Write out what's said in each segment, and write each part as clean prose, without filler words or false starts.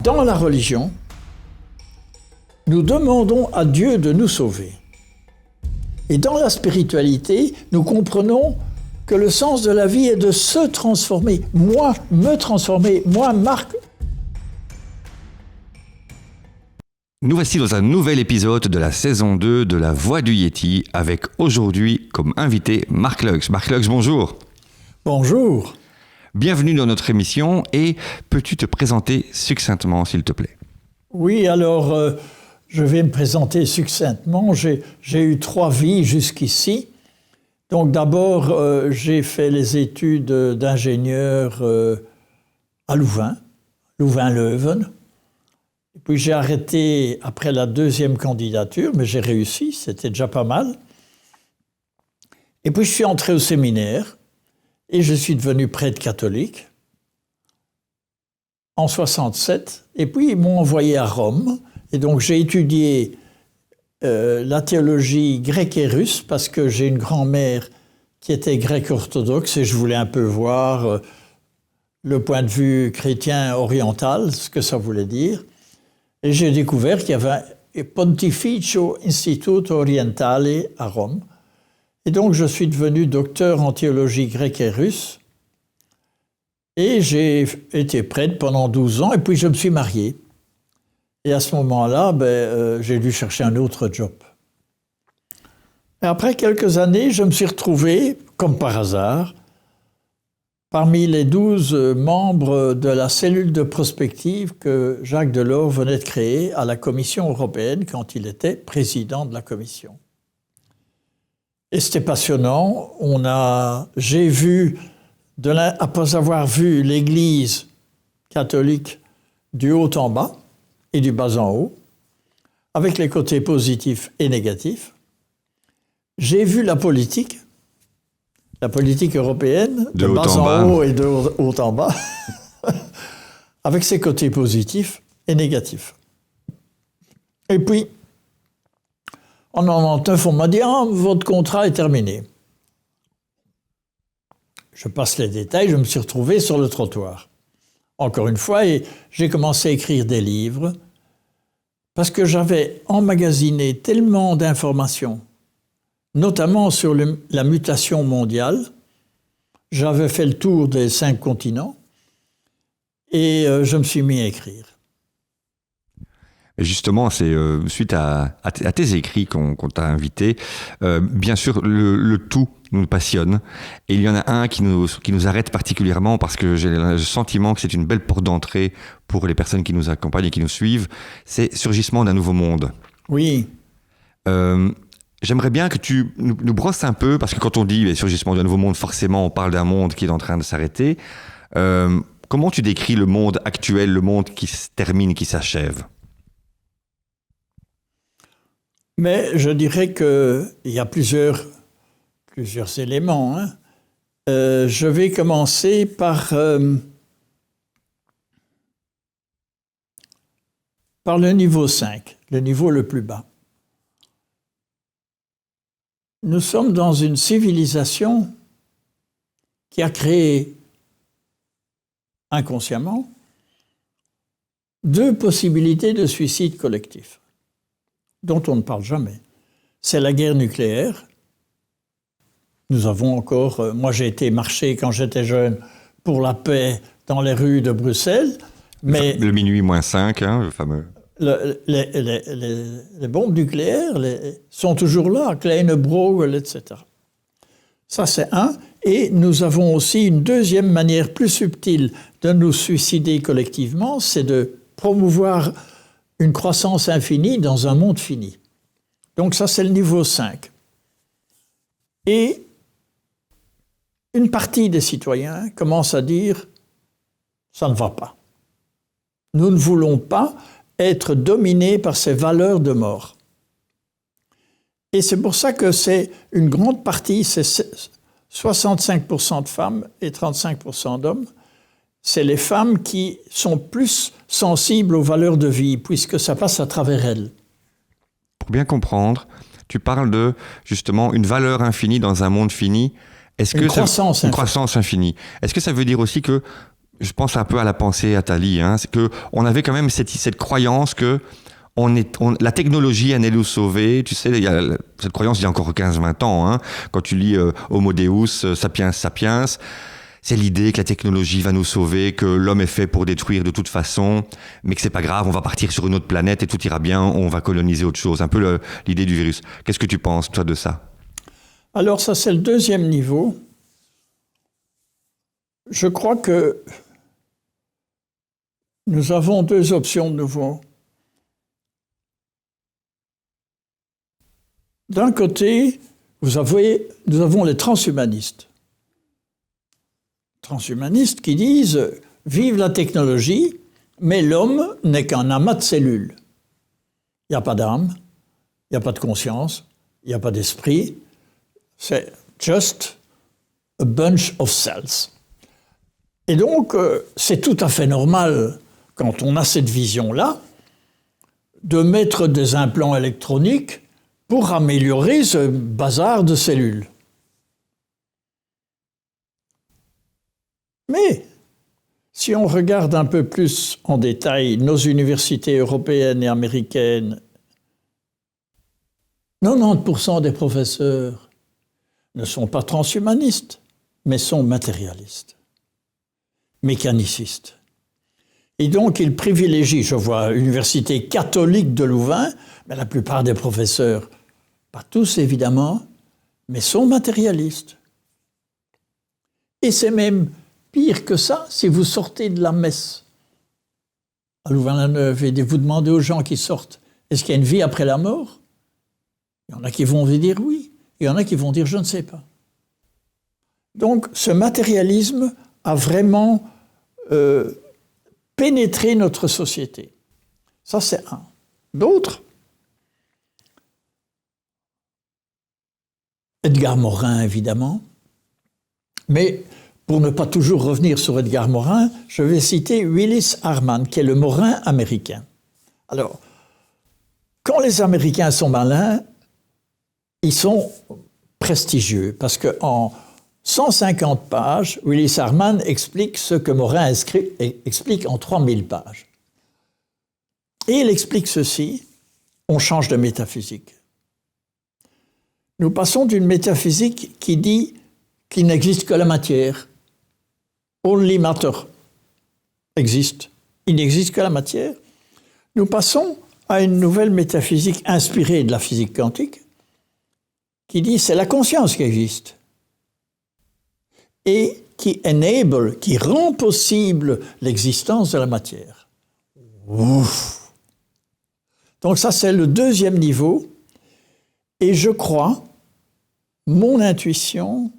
Dans la religion, nous demandons à Dieu de nous sauver. Et dans la spiritualité, nous comprenons que le sens de la vie est de se transformer. Moi, me transformer. Moi, Marc. Nous voici dans un nouvel épisode de la saison 2 de La Voix du Yéti, avec aujourd'hui comme invité Marc Lux. Marc Lux, bonjour. Bonjour. Bienvenue dans notre émission et peux-tu te présenter succinctement, s'il te plaît? Oui, alors, je vais me présenter succinctement. J'ai eu 3 vies jusqu'ici. Donc d'abord, j'ai fait les études d'ingénieur à Louvain, Louvain-Leuven. Et puis j'ai arrêté après la 2e candidature, mais j'ai réussi, c'était déjà pas mal. Et puis je suis entré au séminaire et je suis devenu prêtre catholique en 67. Et puis ils m'ont envoyé à Rome. Et donc j'ai étudié la théologie grecque et russe parce que j'ai une grand-mère qui était grecque orthodoxe et je voulais un peu voir le point de vue chrétien oriental, ce que ça voulait dire. Et j'ai découvert qu'il y avait un Pontificio Instituto Orientale à Rome. Et donc je suis devenu docteur en théologie grecque et russe. Et j'ai été prêtre pendant 12 ans et puis je me suis marié. Et à ce moment-là, j'ai dû chercher un autre job. Et après quelques années, je me suis retrouvé, comme par hasard, parmi les 12 membres de la cellule de prospective que Jacques Delors venait de créer à la Commission européenne quand il était président de la Commission. Et c'était passionnant. J'ai vu, après avoir vu l'Église catholique du haut en bas, et du bas en haut, avec les côtés positifs et négatifs. J'ai vu la politique européenne, de bas en haut et de haut en bas, avec ses côtés positifs et négatifs. Et puis, en 1999, on m'a dit « Ah, votre contrat est terminé ». Je passe les détails, je me suis retrouvé sur le trottoir. Encore une fois, et j'ai commencé à écrire des livres parce que j'avais emmagasiné tellement d'informations, notamment sur la mutation mondiale. J'avais fait le tour des 5 continents et je me suis mis à écrire. Et justement, c'est suite à tes écrits qu'on t'a invité. Bien sûr, le tout nous passionne. Et il y en a un qui nous arrête particulièrement parce que j'ai le sentiment que c'est une belle porte d'entrée pour les personnes qui nous accompagnent et qui nous suivent. C'est Surgissement d'un nouveau monde. Oui. J'aimerais bien que tu nous brosses un peu, parce que quand on dit Surgissement d'un nouveau monde, forcément, on parle d'un monde qui est en train de s'arrêter. Comment tu décris le monde actuel, le monde qui se termine, qui s'achève ? Mais je dirais qu'il y a plusieurs éléments. Je vais commencer par le niveau 5, le niveau le plus bas. Nous sommes dans une civilisation qui a créé inconsciemment 2 possibilités de suicide collectif dont on ne parle jamais. C'est la guerre nucléaire. Nous avons encore... moi, j'ai été marcher quand j'étais jeune pour la paix dans les rues de Bruxelles. Mais le minuit -5, le fameux... Les bombes nucléaires sont toujours là, Kleine Brogel, etc. Ça, c'est un. Et nous avons aussi une deuxième manière plus subtile de nous suicider collectivement, c'est de promouvoir une croissance infinie dans un monde fini. Donc ça, c'est le niveau 5. Et une partie des citoyens commence à dire « ça ne va pas ». Nous ne voulons pas être dominés par ces valeurs de mort. Et c'est pour ça que c'est une grande partie, c'est 65% de femmes et 35% d'hommes. C'est les femmes qui sont plus sensibles aux valeurs de vie, puisque ça passe à travers elles. Pour bien comprendre, tu parles de, justement, une valeur infinie dans un monde fini. Une croissance infinie. Est-ce que ça veut dire aussi que je pense un peu à la pensée Attali, hein, c'est qu'on avait quand même cette croyance que la technologie allait nous sauver. Tu sais, il y a cette croyance il y a encore 15-20 ans. Hein, quand tu lis Homo Deus, Sapiens Sapiens, c'est l'idée que la technologie va nous sauver, que l'homme est fait pour détruire de toute façon, mais que c'est pas grave, on va partir sur une autre planète et tout ira bien, on va coloniser autre chose. Un peu l'idée du virus. Qu'est-ce que tu penses, toi, de ça? Alors ça, c'est le deuxième niveau. Je crois que nous avons deux options de nouveau. D'un côté, nous avons les transhumanistes. Transhumanistes qui disent « Vive la technologie, mais l'homme n'est qu'un amas de cellules. Il n'y a pas d'âme, il n'y a pas de conscience, il n'y a pas d'esprit. C'est just a bunch of cells. » Et donc, c'est tout à fait normal, quand on a cette vision-là, de mettre des implants électroniques pour améliorer ce bazar de cellules. Mais, si on regarde un peu plus en détail nos universités européennes et américaines, 90% des professeurs ne sont pas transhumanistes, mais sont matérialistes, mécanicistes. Et donc, ils privilégient, je vois, l'université catholique de Louvain, mais la plupart des professeurs, pas tous évidemment, mais sont matérialistes. Et c'est même pire que ça, si vous sortez de la messe à Louvain-la-Neuve et vous demandez aux gens qui sortent, est-ce qu'il y a une vie après la mort? Il y en a qui vont vous dire oui, il y en a qui vont dire je ne sais pas. Donc, ce matérialisme a vraiment pénétré notre société. Ça, c'est un. D'autres, Edgar Morin, évidemment. Mais pour ne pas toujours revenir sur Edgar Morin, je vais citer Willis Harman, qui est le Morin américain. Alors, quand les Américains sont malins, ils sont prestigieux, parce qu'en 150 pages, Willis Harman explique ce que Morin explique en 3000 pages. Et il explique ceci, on change de métaphysique. Nous passons d'une métaphysique qui dit qu'il n'existe que la matière. Only matter existe. Il n'existe que la matière. Nous passons à une nouvelle métaphysique inspirée de la physique quantique qui dit c'est la conscience qui existe et qui rend possible l'existence de la matière. Ouf. Donc ça, c'est le deuxième niveau. Et je crois, mon intuition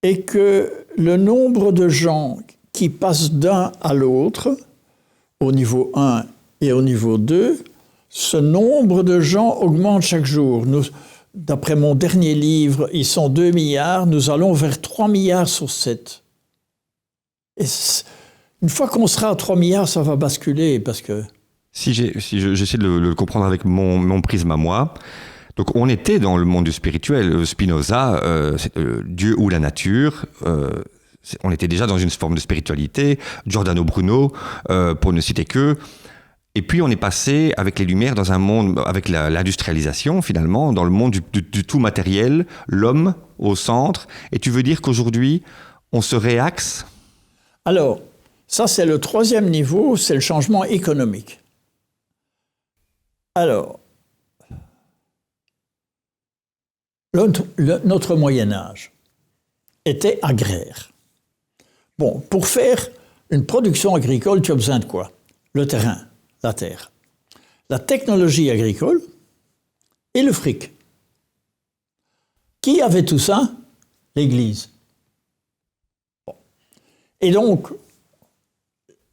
est que le nombre de gens qui passent d'un à l'autre, au niveau 1 et au niveau 2, ce nombre de gens augmente chaque jour. D'après mon dernier livre, ils sont 2 milliards, nous allons vers 3 milliards sur 7. Et une fois qu'on sera à 3 milliards, ça va basculer, parce que... Si j'essaie de le comprendre avec mon prisme à moi, donc on était dans le monde du spirituel. Spinoza, Dieu ou la nature, on était déjà dans une forme de spiritualité. Giordano Bruno, pour ne citer que. Et puis on est passé avec les Lumières dans un monde, avec l'industrialisation finalement, dans le monde du tout matériel, l'homme au centre. Et tu veux dire qu'aujourd'hui, on se réaxe? Alors, ça c'est le troisième niveau, c'est le changement économique. Alors, notre Moyen-Âge était agraire. Bon, pour faire une production agricole, tu as besoin de quoi? Le terrain, la terre, la technologie agricole et le fric. Qui avait tout ça? L'Église. Bon. Et donc,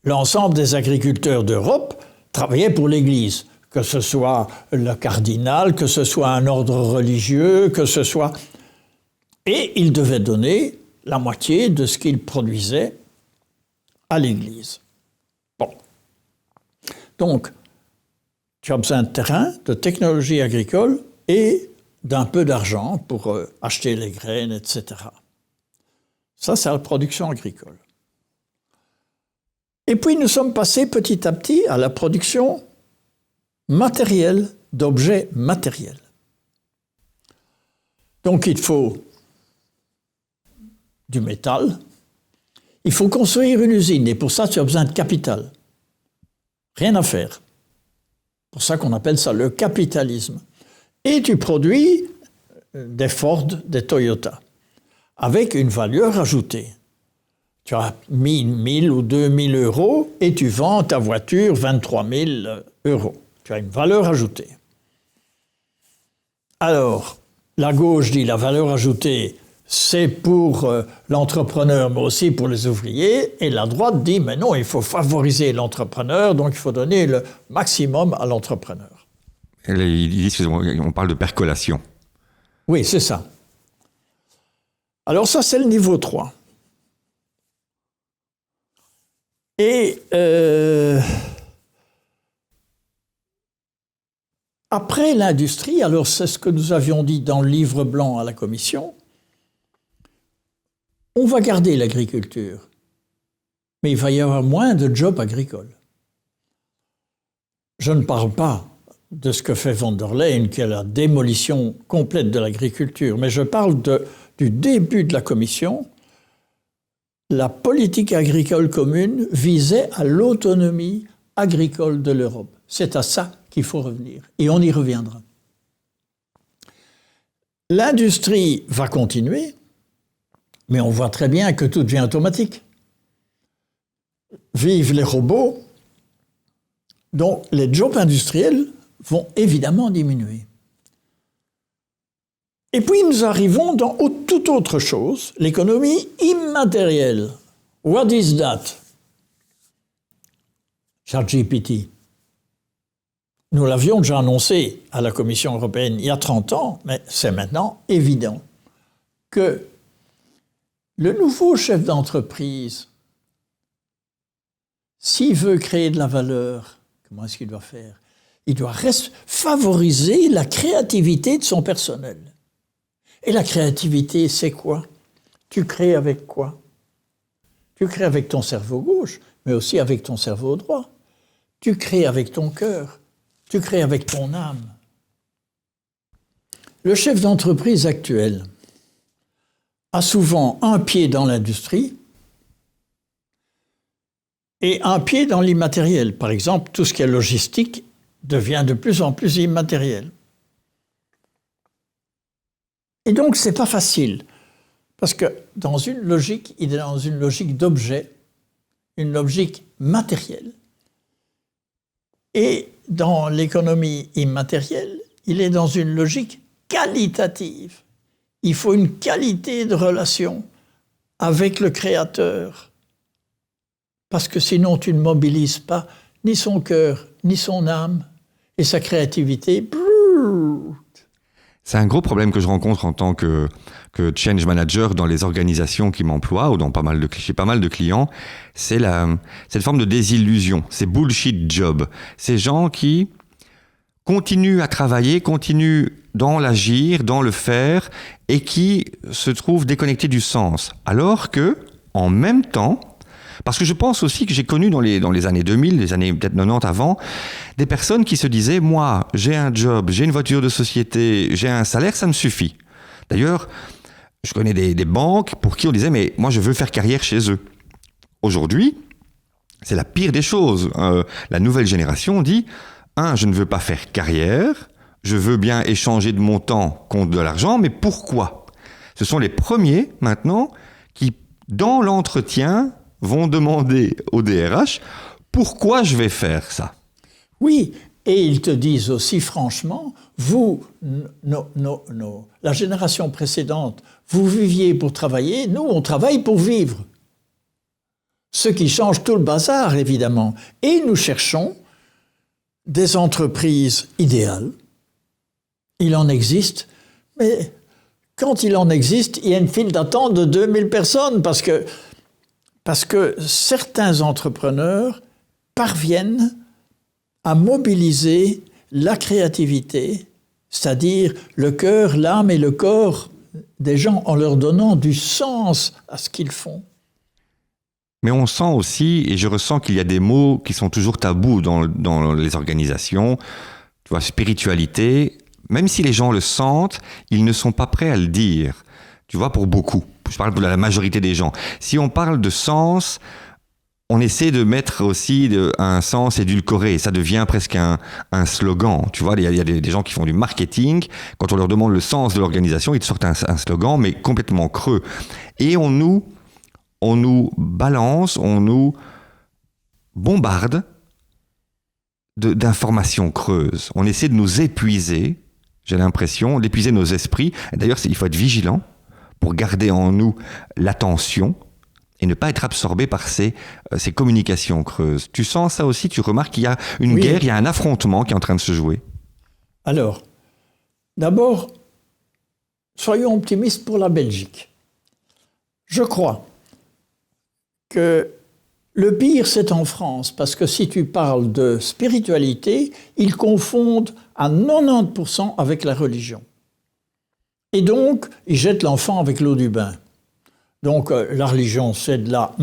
l'ensemble des agriculteurs d'Europe travaillaient pour l'Église. Que ce soit le cardinal, que ce soit un ordre religieux, que ce soit... Et il devait donner la moitié de ce qu'il produisait à l'Église. Bon. Donc, tu as besoin de terrain, de technologie agricole et d'un peu d'argent pour acheter les graines, etc. Ça, c'est la production agricole. Et puis nous sommes passés petit à petit à la production matérielle, d'objets matériels. Donc il faut du métal, il faut construire une usine, et pour ça tu as besoin de capital. Rien à faire. C'est pour ça qu'on appelle ça le capitalisme. Et tu produis des Ford, des Toyota, avec une valeur ajoutée. Tu as mis 1000 ou 2000 euros et tu vends ta voiture 23 000 euros. Tu as une valeur ajoutée. Alors, la gauche dit la valeur ajoutée, c'est pour l'entrepreneur, mais aussi pour les ouvriers. Et la droite dit, mais non, il faut favoriser l'entrepreneur, donc il faut donner le maximum à l'entrepreneur. Ils disent qu'on parle de percolation. Oui, c'est ça. Alors ça, c'est le niveau 3. Et après l'industrie, alors c'est ce que nous avions dit dans le livre blanc à la Commission, on va garder l'agriculture, mais il va y avoir moins de jobs agricoles. Je ne parle pas de ce que fait von der Leyen, qui est la démolition complète de l'agriculture, mais je parle du début de la Commission. La politique agricole commune visait à l'autonomie agricole de l'Europe. C'est à ça qu'il faut revenir, et on y reviendra. L'industrie va continuer, mais on voit très bien que tout devient automatique. Vivent les robots, donc les jobs industriels vont évidemment diminuer. Et puis nous arrivons dans toute autre chose, l'économie immatérielle. What is that? ChatGPT. Nous l'avions déjà annoncé à la Commission européenne il y a 30 ans, mais c'est maintenant évident que le nouveau chef d'entreprise, s'il veut créer de la valeur, comment est-ce qu'il doit faire? Il doit favoriser la créativité de son personnel. Et la créativité, c'est quoi? Tu crées avec quoi? Tu crées avec ton cerveau gauche, mais aussi avec ton cerveau droit. Tu crées avec ton cœur. Tu crées avec ton âme. Le chef d'entreprise actuel a souvent un pied dans l'industrie et un pied dans l'immatériel. Par exemple, tout ce qui est logistique devient de plus en plus immatériel. Et donc, ce n'est pas facile, parce que dans une logique, il est dans une logique d'objet, une logique matérielle. Et dans l'économie immatérielle, il est dans une logique qualitative. Il faut une qualité de relation avec le créateur, parce que sinon tu ne mobilises pas ni son cœur, ni son âme, et sa créativité. C'est un gros problème que je rencontre en tant que change manager dans les organisations qui m'emploient ou chez pas mal de clients. C'est cette forme de désillusion, ces bullshit jobs. Ces gens qui continuent à travailler, continuent dans l'agir, dans le faire et qui se trouvent déconnectés du sens. Alors que, en même temps, parce que je pense aussi que j'ai connu dans les années 2000, les années peut-être 90 avant, des personnes qui se disaient « Moi, j'ai un job, j'ai une voiture de société, j'ai un salaire, ça me suffit. » D'ailleurs, je connais des banques pour qui on disait « Mais moi, je veux faire carrière chez eux. » Aujourd'hui, c'est la pire des choses. La nouvelle génération dit « Je ne veux pas faire carrière, je veux bien échanger de mon temps contre de l'argent, mais pourquoi ?» Ce sont les premiers, maintenant, qui, dans l'entretien, vont demander au DRH « Pourquoi je vais faire ça ?» Oui, et ils te disent aussi franchement, vous, la génération précédente, vous viviez pour travailler, nous, on travaille pour vivre. Ce qui change tout le bazar, évidemment. Et nous cherchons des entreprises idéales. Il en existe, mais quand il en existe, il y a une file d'attente de 2000 personnes parce que certains entrepreneurs parviennent à mobiliser la créativité, c'est-à-dire le cœur, l'âme et le corps des gens en leur donnant du sens à ce qu'ils font. Mais on sent aussi, et je ressens qu'il y a des mots qui sont toujours tabous dans les organisations. Tu vois, spiritualité, même si les gens le sentent, ils ne sont pas prêts à le dire. Tu vois, pour beaucoup. Je parle pour la majorité des gens. Si on parle de sens, on essaie de mettre aussi un sens édulcoré. Ça devient presque un slogan. Tu vois, il y a des gens qui font du marketing. Quand on leur demande le sens de l'organisation, ils te sortent un slogan, mais complètement creux. Et on nous balance, on nous bombarde d'informations creuses. On essaie de nous épuiser, j'ai l'impression, d'épuiser nos esprits. Et d'ailleurs, il faut être vigilant pour garder en nous l'attention et ne pas être absorbé par ces communications creuses. Tu sens ça aussi? Tu remarques qu'il y a une guerre, il y a un affrontement qui est en train de se jouer? Alors, d'abord, soyons optimistes pour la Belgique. Je crois que le pire, c'est en France, parce que si tu parles de spiritualité, ils confondent à 90% avec la religion. Et donc, ils jettent l'enfant avec l'eau du bain. Donc, la religion, c'est de la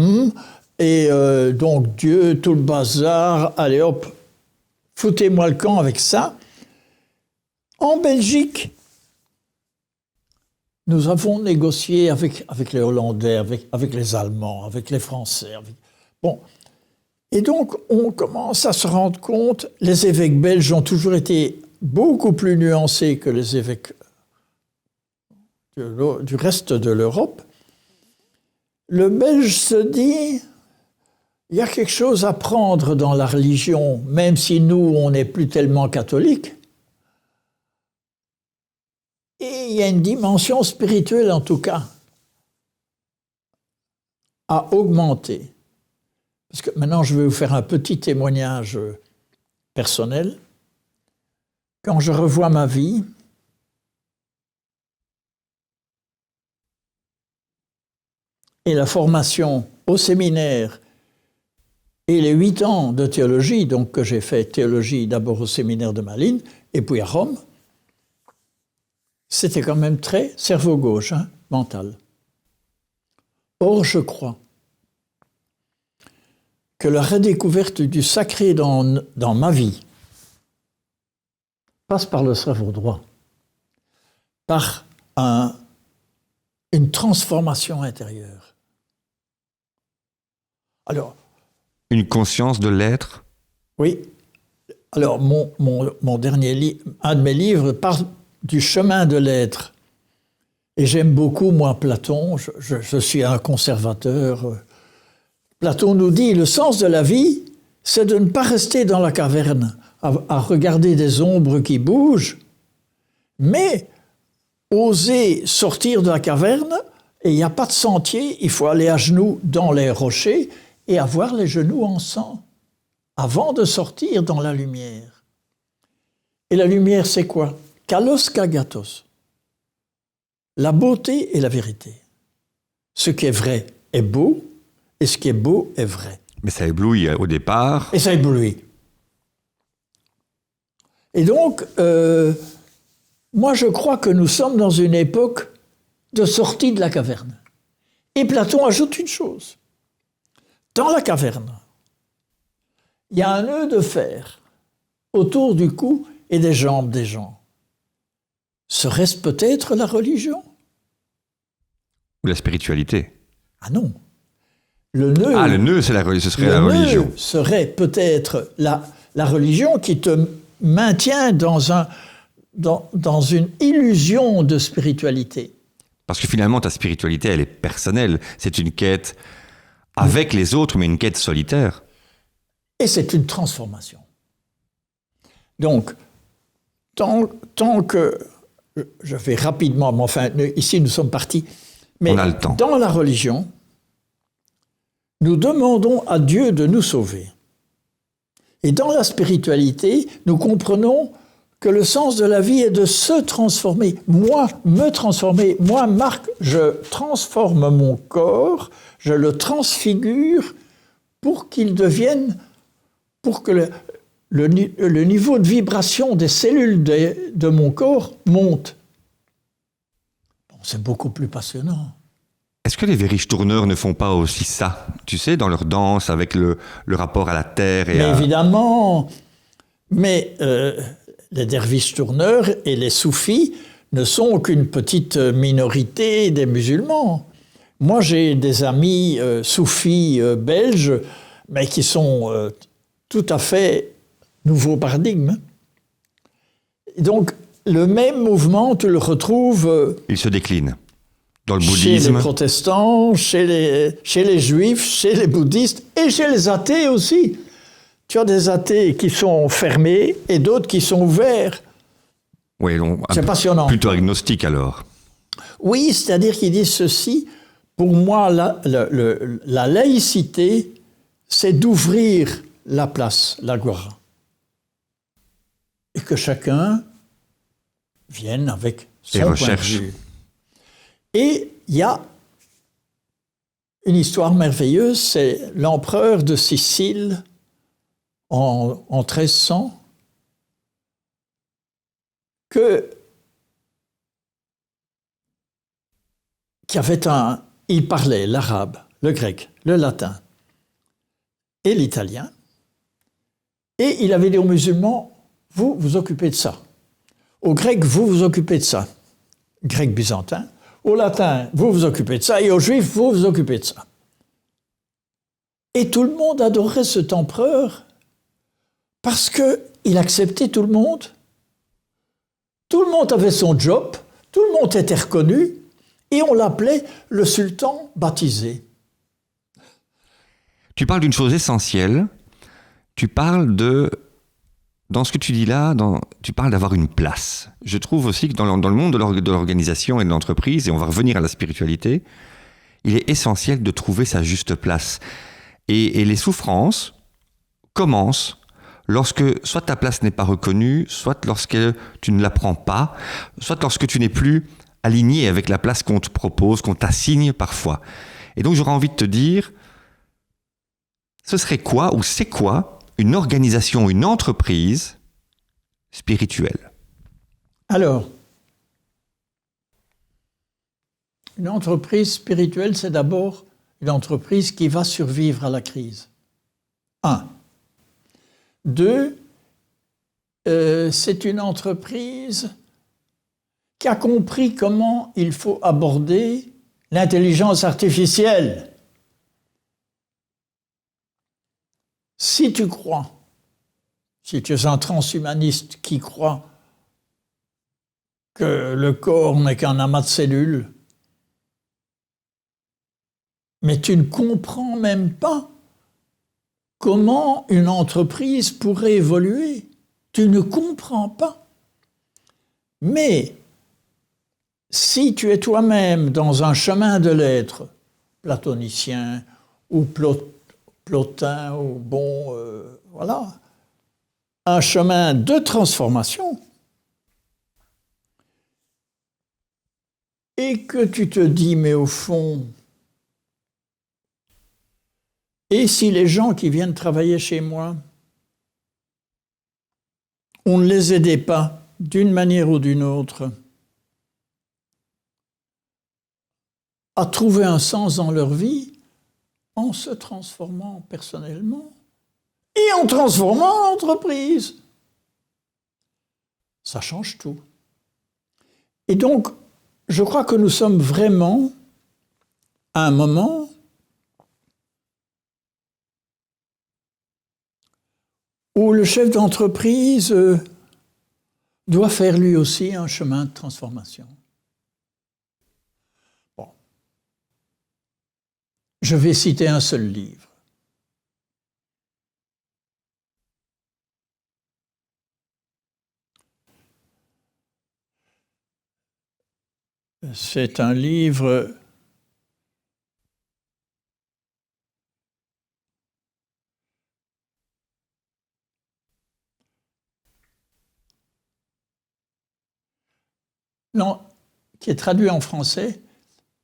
et donc Dieu, tout le bazar, allez hop, foutez-moi le camp avec ça. En Belgique, nous avons négocié avec les Hollandais, avec les Allemands, avec les Français. Bon. Et donc, on commence à se rendre compte, les évêques belges ont toujours été beaucoup plus nuancés que les évêques du reste de l'Europe. Le Belge se dit, il y a quelque chose à prendre dans la religion, même si nous, on n'est plus tellement catholiques. Et il y a une dimension spirituelle, en tout cas, à augmenter. Parce que maintenant, je vais vous faire un petit témoignage personnel. Quand je revois ma vie, et la formation au séminaire et les 8 ans de théologie, donc que j'ai fait théologie d'abord au séminaire de Malines et puis à Rome, c'était quand même très cerveau gauche, mental. Or, je crois que la redécouverte du sacré dans ma vie passe par le cerveau droit, par une transformation intérieure. Alors, une conscience de l'être? Oui. Alors, mon dernier livre, un de mes livres, parle du chemin de l'être. Et j'aime beaucoup, moi, Platon. Je suis un conservateur. Platon nous dit, le sens de la vie, c'est de ne pas rester dans la caverne, à regarder des ombres qui bougent, mais oser sortir de la caverne, et il n'y a pas de sentier, il faut aller à genoux dans les rochers, et avoir les genoux en sang, avant de sortir dans la lumière. Et la lumière, c'est quoi? Kalos kagatos. La beauté et la vérité. Ce qui est vrai est beau, et ce qui est beau est vrai. Mais ça éblouit au départ. Et ça éblouit. Et donc, moi je crois que nous sommes dans une époque de sortie de la caverne. Et Platon ajoute une chose. Dans la caverne, il y a un nœud de fer autour du cou et des jambes des gens. Serait-ce peut-être la religion? Ou la spiritualité? Ah non. Le nœud, le nœud, ce serait la religion. Le nœud serait peut-être la religion qui te maintient dans une illusion de spiritualité. Parce que finalement, ta spiritualité, elle est personnelle. C'est une quête avec les autres, mais une quête solitaire. Et c'est une transformation. Donc, tant que... Je vais rapidement, mais enfin, ici nous sommes partis. Mais on a le temps. Dans la religion, nous demandons à Dieu de nous sauver. Et dans la spiritualité, nous comprenons que le sens de la vie est de se transformer. Moi, me transformer. Moi, Marc, je transforme mon corps, je le transfigure pour qu'il devienne, pour que le niveau de vibration des cellules de mon corps monte. Bon, c'est beaucoup plus passionnant. Est-ce que les Richttourneurs ne font pas aussi ça, tu sais, dans leur danse, avec le rapport à la terre Mais évidemment, mais les derviches-tourneurs et les soufis ne sont qu'une petite minorité des musulmans. Moi, j'ai des amis soufis belges, mais qui sont tout à fait nouveaux paradigmes. Donc, le même mouvement, tu le retrouves... il se décline. Dans le chez bouddhisme. les protestants, chez les juifs, chez les bouddhistes et chez les athées aussi. Tu as des athées qui sont fermés et d'autres qui sont ouverts. Oui, c'est passionnant. Plutôt agnostique alors. Oui, c'est-à-dire qu'ils disent ceci. Pour moi, la laïcité, c'est d'ouvrir la place, l'agora. Et que chacun vienne avec son point de vue. Et il y a une histoire merveilleuse, c'est l'empereur de Sicile en 1300 il parlait l'arabe, le grec, le latin et l'italien, et il avait dit aux musulmans, vous vous occupez de ça. Aux grecs, vous vous occupez de ça. Grec byzantin. Aux latins, vous vous occupez de ça, et aux juifs, vous vous occupez de ça. Et tout le monde adorait cet empereur parce qu'il acceptait tout le monde. Tout le monde avait son job, tout le monde était reconnu, et on l'appelait le sultan baptisé. Tu parles d'une chose essentielle, tu parles dans ce que tu dis là, tu parles d'avoir une place. Je trouve aussi que dans le monde de l'organisation et de l'entreprise, et on va revenir à la spiritualité, il est essentiel de trouver sa juste place. Et les souffrances commencent lorsque soit ta place n'est pas reconnue, soit lorsque tu ne la prends pas, soit lorsque tu n'es plus aligné avec la place qu'on te propose, qu'on t'assigne parfois. Et donc j'aurais envie de te dire, ce serait quoi ou c'est quoi une organisation, une entreprise spirituelle? Alors, une entreprise spirituelle, c'est d'abord une entreprise qui va survivre à la crise. 1. 2, c'est une entreprise qui a compris comment il faut aborder l'intelligence artificielle. Si tu crois, si tu es un transhumaniste qui croit que le corps n'est qu'un amas de cellules, mais tu ne comprends même pas comment une entreprise pourrait évoluer. Tu ne comprends pas. Mais si tu es toi-même dans un chemin de l'être, platonicien ou plotin, ou voilà, un chemin de transformation, et que tu te dis, mais au fond, et si les gens qui viennent travailler chez moi, on ne les aidait pas d'une manière ou d'une autre à trouver un sens dans leur vie en se transformant personnellement et en transformant l'entreprise. Ça change tout. Et donc, je crois que nous sommes vraiment à un moment où le chef d'entreprise doit faire lui aussi un chemin de transformation. Bon. Je vais citer un seul livre. C'est un livre qui est traduit en français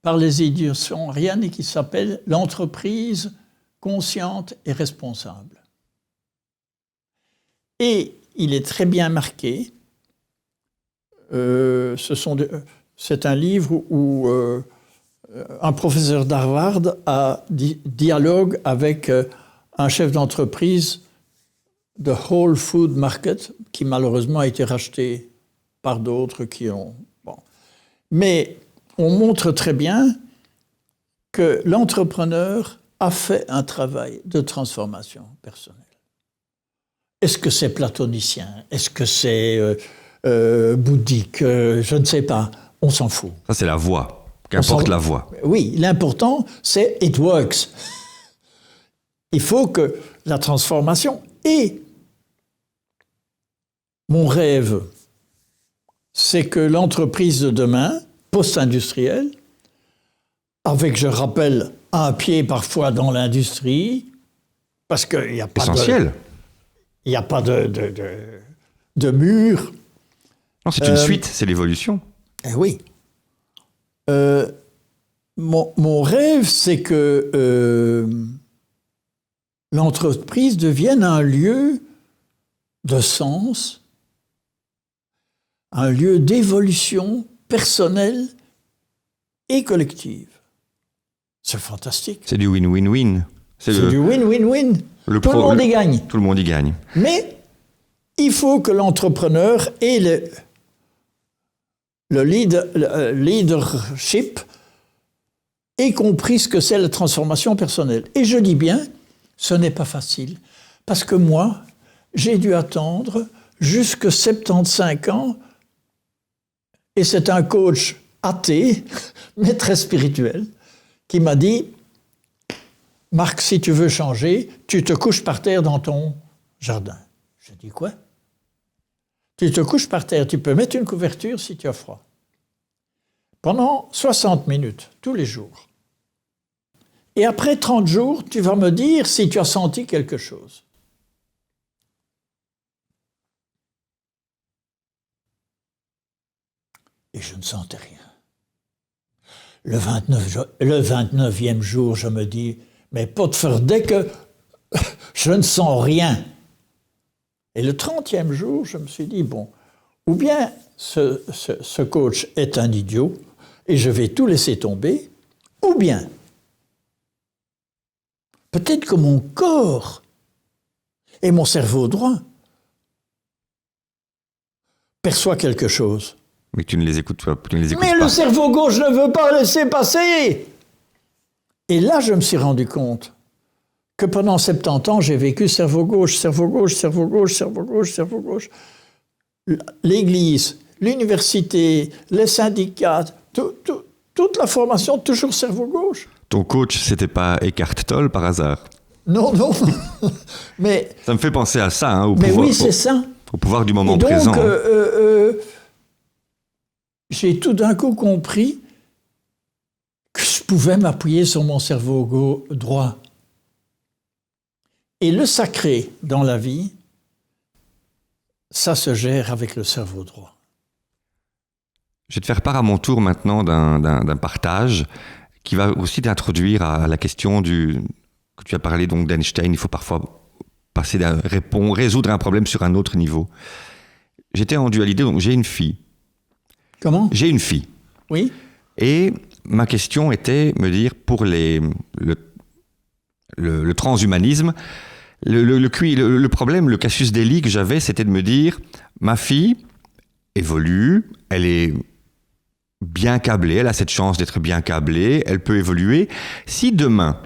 par les éditions Ariane et qui s'appelle « L'entreprise consciente et responsable ». Et il est très bien marqué. C'est un livre où un professeur d'Harvard a dialogue avec un chef d'entreprise de Whole Food Market, qui malheureusement a été racheté par d'autres qui ont... Bon. Mais on montre très bien que l'entrepreneur a fait un travail de transformation personnelle. Est-ce que c'est platonicien? Est-ce que c'est bouddhique? Je ne sais pas. On s'en fout. Ça, c'est la voie. Qu'importe la voie. Oui, l'important, c'est « it works ». Il faut que la transformation... Et mon rêve, c'est que l'entreprise de demain, post-industrielle, avec, je rappelle, un pied parfois dans l'industrie, parce qu'il n'y a pas essentiel. Il n'y a pas de mur. Non, c'est une suite, c'est l'évolution. Eh oui. Mon rêve, c'est que l'entreprise devienne un lieu de sens, un lieu d'évolution personnelle et collective. C'est fantastique. C'est du win-win-win. C'est du win-win-win. Tout le monde y gagne. Tout le monde y gagne. Mais il faut que l'entrepreneur ait le leadership ait compris ce que c'est la transformation personnelle. Et je dis bien, ce n'est pas facile. Parce que moi, j'ai dû attendre jusqu'à 75 ans, et c'est un coach athée, mais très spirituel, qui m'a dit « Marc, si tu veux changer, tu te couches par terre dans ton jardin. » Je dis « Quoi ? » « Tu te couches par terre, tu peux mettre une couverture si tu as froid. Pendant 60 minutes, tous les jours. Et après 30 jours, tu vas me dire si tu as senti quelque chose. » Et je ne sentais rien. Le 29e jour, je me dis, mais dès que je ne sens rien. Et le 30e jour, je me suis dit, bon, ou bien ce coach est un idiot et je vais tout laisser tomber, ou bien, peut-être que mon corps et mon cerveau droit perçoivent quelque chose. Mais tu ne les écoutes pas. Mais le cerveau gauche ne veut pas laisser passer. Et là, je me suis rendu compte que pendant 70 ans, j'ai vécu cerveau gauche, cerveau gauche, cerveau gauche, cerveau gauche, cerveau gauche. L'église, l'université, les syndicats, toute la formation, toujours cerveau gauche. Ton coach, c'était pas Eckhart Tolle par hasard? Non. Mais ça me fait penser à ça, hein, oui, c'est ça. Au pouvoir du moment et donc, présent. J'ai tout d'un coup compris que je pouvais m'appuyer sur mon cerveau droit. Et le sacré dans la vie, ça se gère avec le cerveau droit. Je vais te faire part à mon tour maintenant d'un partage qui va aussi t'introduire à la question que tu as parlé donc d'Einstein. Il faut parfois résoudre un problème sur un autre niveau. J'étais en dualité, donc j'ai une fille. Comment ? J'ai une fille. Oui. Et ma question était, me dire, pour le transhumanisme, le problème, le casus belli que j'avais, c'était de me dire, ma fille évolue, elle est bien câblée, elle a cette chance d'être bien câblée, elle peut évoluer. Si demain,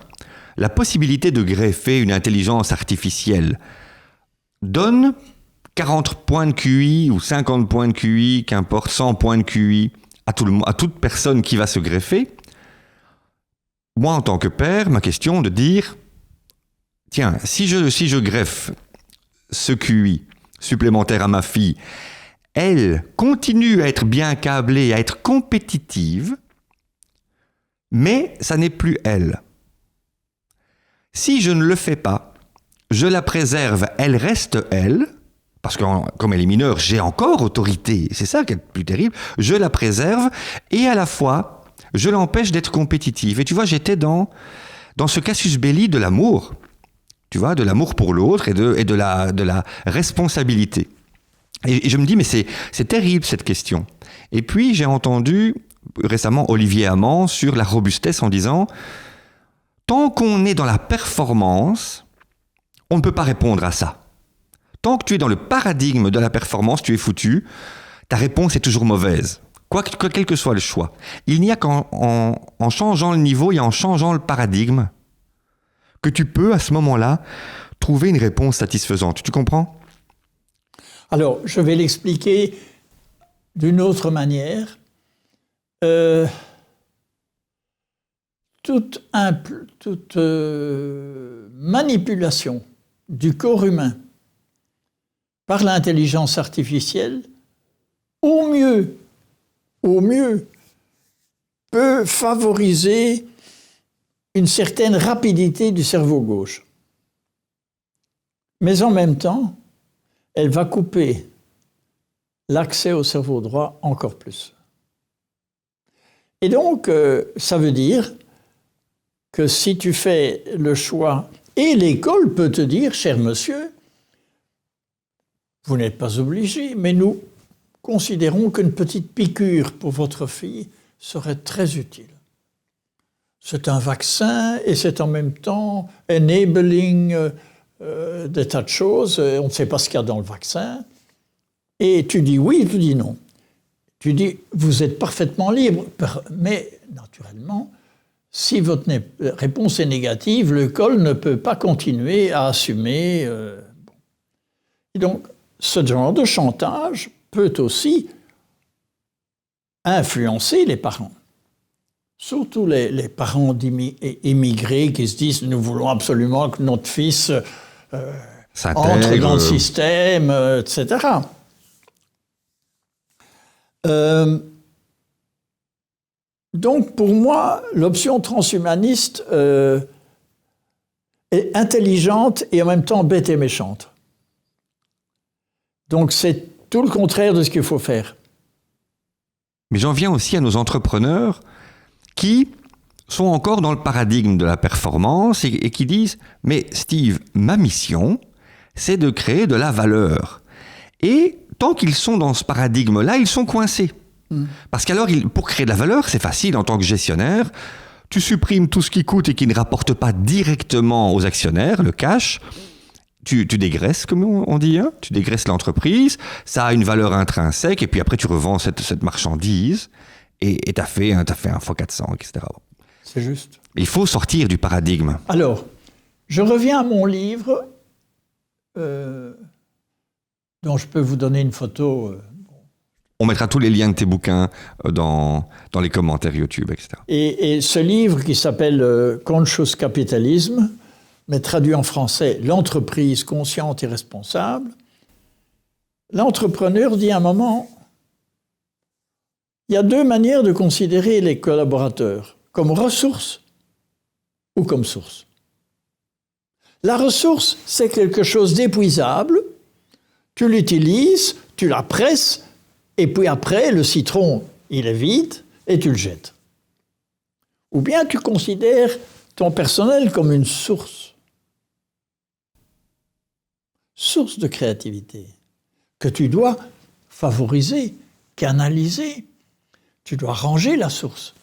la possibilité de greffer une intelligence artificielle donne 40 points de QI ou 50 points de QI, qu'importe, 100 points de QI à toute personne qui va se greffer, moi, en tant que père, ma question de dire, tiens, si je greffe ce QI supplémentaire à ma fille, elle continue à être bien câblée, à être compétitive, mais ça n'est plus elle. Si je ne le fais pas, je la préserve, elle reste elle, parce que comme elle est mineure, j'ai encore autorité, c'est ça qui est le plus terrible, je la préserve et à la fois, je l'empêche d'être compétitive. Et tu vois, j'étais dans ce casus belli de l'amour, tu vois, de l'amour pour l'autre et de la responsabilité. Et je me dis, mais c'est terrible cette question. Et puis j'ai entendu, récemment Olivier Amand sur la robustesse en disant « Tant qu'on est dans la performance, on ne peut pas répondre à ça. Tant que tu es dans le paradigme de la performance, tu es foutu. Ta réponse est toujours mauvaise. Quel que soit le choix. Il n'y a qu'en changeant le niveau et en changeant le paradigme que tu peux, à ce moment-là, trouver une réponse satisfaisante. Tu comprends ? Alors, je vais l'expliquer d'une autre manière. Toute manipulation du corps humain par l'intelligence artificielle, au mieux, peut favoriser une certaine rapidité du cerveau gauche. Mais en même temps, elle va couper l'accès au cerveau droit encore plus. Et donc, ça veut dire que si tu fais le choix, et l'école peut te dire, cher monsieur, vous n'êtes pas obligé, mais nous considérons qu'une petite piqûre pour votre fille serait très utile. C'est un vaccin et c'est en même temps enabling des tas de choses. On ne sait pas ce qu'il y a dans le vaccin. Et tu dis oui, tu dis non. Tu dis, vous êtes parfaitement libre, mais naturellement, si votre réponse est négative, l'école ne peut pas continuer à assumer. Et donc, ce genre de chantage peut aussi influencer les parents. Surtout les parents immigrés qui se disent « nous voulons absolument que notre fils entre dans le système, etc. » Donc, pour moi, l'option transhumaniste est intelligente et en même temps bête et méchante. Donc, c'est tout le contraire de ce qu'il faut faire. Mais j'en viens aussi à nos entrepreneurs qui sont encore dans le paradigme de la performance et qui disent « Mais Steve, ma mission, c'est de créer de la valeur. » Et tant qu'ils sont dans ce paradigme-là, ils sont coincés. Parce qu'alors, pour créer de la valeur, c'est facile en tant que gestionnaire. Tu supprimes tout ce qui coûte et qui ne rapporte pas directement aux actionnaires, le cash. Tu dégraisses, comme on dit, hein, tu dégraisses l'entreprise. Ça a une valeur intrinsèque et puis après, tu revends cette marchandise et tu as fait un x400, etc. C'est juste. Il faut sortir du paradigme. Alors, je reviens à mon livre dont je peux vous donner une photo. On mettra tous les liens de tes bouquins dans les commentaires YouTube, etc. Et ce livre qui s'appelle Conscious Capitalism, mais traduit en français « L'entreprise consciente et responsable », l'entrepreneur dit à un moment, il y a deux manières de considérer les collaborateurs, comme ressources ou comme source. La ressource, c'est quelque chose d'épuisable, tu l'utilises, tu la presses, et puis après, le citron, il est vide, et tu le jettes. Ou bien tu considères ton personnel comme une source de créativité, que tu dois favoriser, canaliser. Tu dois ranger la source.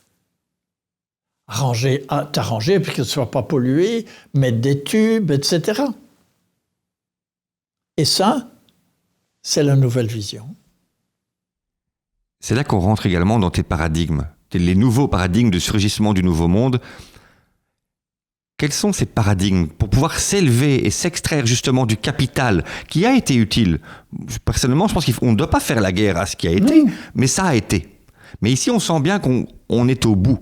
T'arranger pour qu'elle ne soit pas polluée, mettre des tubes, etc. Et ça, c'est la nouvelle vision. C'est là qu'on rentre également dans tes paradigmes, les nouveaux paradigmes de surgissement du nouveau monde. Quels sont ces paradigmes pour pouvoir s'élever et s'extraire justement du capital qui a été utile? Personnellement, je pense qu'on ne doit pas faire la guerre à ce qui a été, mais ça a été. Mais ici, on sent bien qu'on est au bout.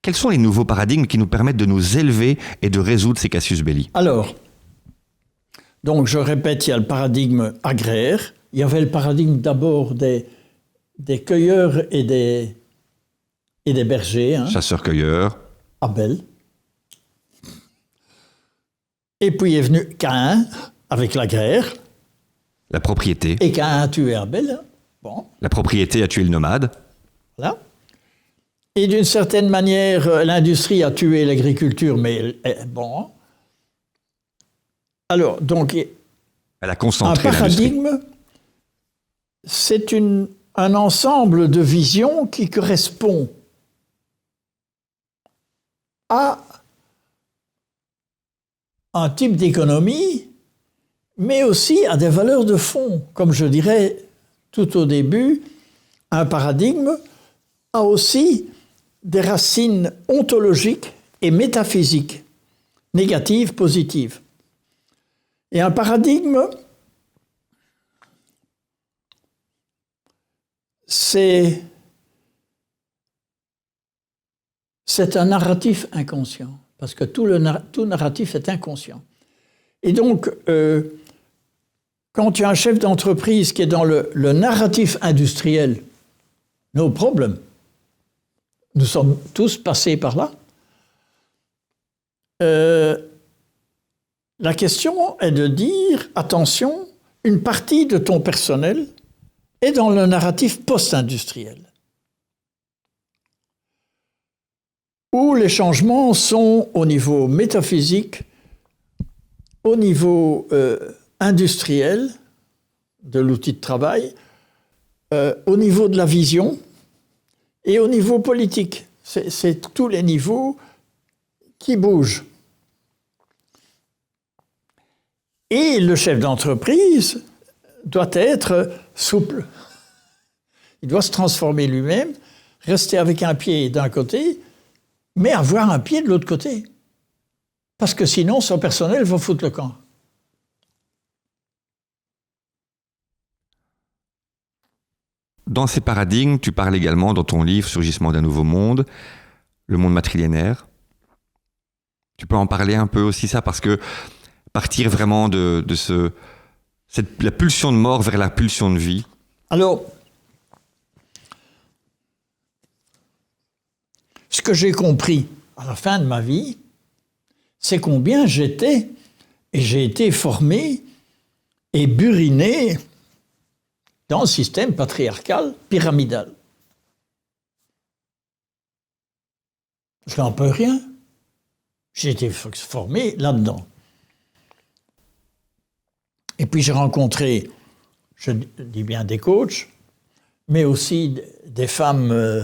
Quels sont les nouveaux paradigmes qui nous permettent de nous élever et de résoudre ces casus belli? Alors, donc je répète, il y a le paradigme agraire. Il y avait le paradigme d'abord des cueilleurs et des bergers. Hein. Chasseurs-cueilleurs. Abel. Et puis est venu Caïn avec la guerre. La propriété. Et Caïn a tué Abel. Bon. La propriété a tué le nomade. Voilà. Et d'une certaine manière, l'industrie a tué l'agriculture, mais bon. Alors, donc, elle a concentré un paradigme, c'est une un ensemble de visions qui correspond à un type d'économie, mais aussi à des valeurs de fond. Comme je dirais tout au début, un paradigme a aussi des racines ontologiques et métaphysiques, négatives, positives. Et un paradigme, c'est un narratif inconscient, parce que tout narratif est inconscient. Et donc, quand tu as un chef d'entreprise qui est dans le narratif industriel, no problem. Nous sommes tous passés par là. La question est de dire, attention, une partie de ton personnel est dans le narratif post-industriel, où les changements sont au niveau métaphysique, au niveau industriel de l'outil de travail, au niveau de la vision et au niveau politique. C'est tous les niveaux qui bougent. Et le chef d'entreprise doit être souple. Il doit se transformer lui-même, rester avec un pied d'un côté, mais avoir un pied de l'autre côté. Parce que sinon, son personnel va foutre le camp. Dans ces paradigmes, tu parles également dans ton livre Surgissement d'un nouveau monde, le monde matrilinéaire. Tu peux en parler un peu aussi, ça, parce que partir vraiment de la pulsion de mort vers la pulsion de vie. Alors, ce que j'ai compris à la fin de ma vie, c'est combien j'ai été formé et buriné dans le système patriarcal pyramidal. Je n'en peux rien. J'ai été formé là-dedans. Et puis j'ai rencontré, je dis bien des coachs, mais aussi des femmes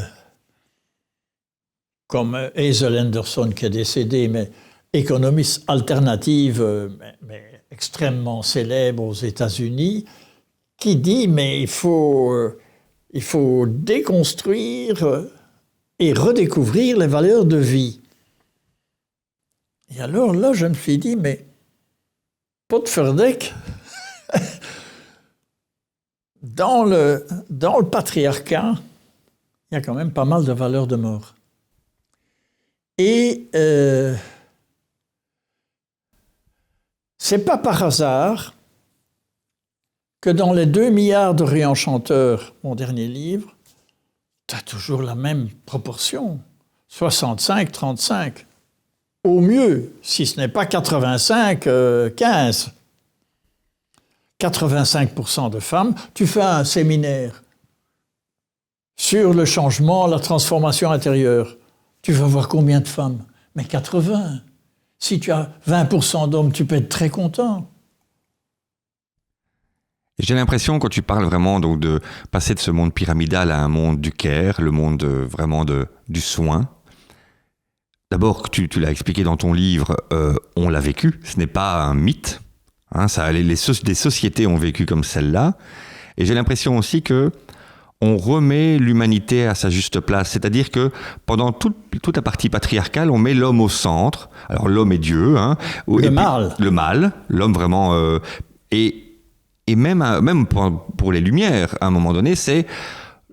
comme Hazel Anderson, qui est décédée, mais économiste alternative, mais extrêmement célèbre aux États-Unis, qui dit mais il faut déconstruire et redécouvrir les valeurs de vie. Et alors là, je me suis dit, mais Potferdek, dans le patriarcat, il y a quand même pas mal de valeurs de mort. Et c'est pas par hasard que dans les 2 milliards d'oreilles enchanteurs, mon dernier livre, tu as toujours la même proportion, 65-35. Au mieux, si ce n'est pas 85-15. 85% de femmes. Tu fais un séminaire sur le changement, la transformation intérieure. Tu vas voir combien de femmes? Mais 80. Si tu as 20% d'hommes, tu peux être très content. J'ai l'impression, quand tu parles vraiment donc, de passer de ce monde pyramidal à un monde du care, le monde vraiment du soin. D'abord, tu l'as expliqué dans ton livre, on l'a vécu, ce n'est pas un mythe. Hein, des sociétés ont vécu comme celle-là. Et j'ai l'impression aussi que on remet l'humanité à sa juste place. C'est-à-dire que pendant toute la partie patriarcale, on met l'homme au centre. Alors l'homme est Dieu. Hein, le mal. Le mal, l'homme vraiment... Et même pour les Lumières, à un moment donné, c'est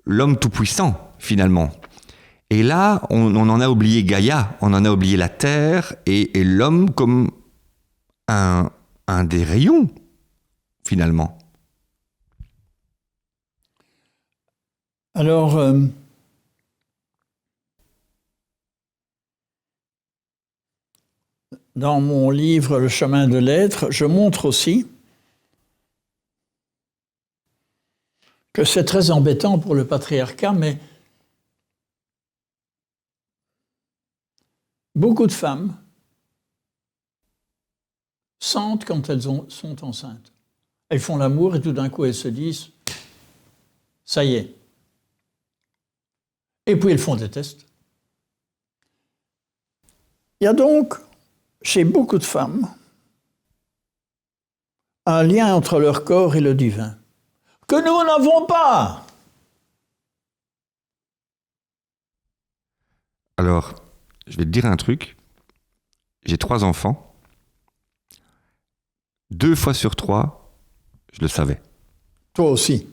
l'homme tout-puissant, finalement. Et là, on en a oublié Gaïa, on en a oublié la Terre, et l'homme comme un des rayons, finalement. Alors, dans mon livre « Le chemin de l'être », je montre aussi que c'est très embêtant pour le patriarcat, mais beaucoup de femmes sentent quand elles sont enceintes. Elles font l'amour et tout d'un coup elles se disent « ça y est, Et puis elles font des tests. Il y a donc, chez beaucoup de femmes, un lien entre leur corps et le divin, que nous n'avons pas. Alors, je vais te dire un truc. J'ai 3 enfants. 2 fois sur 3, je le savais. Toi aussi.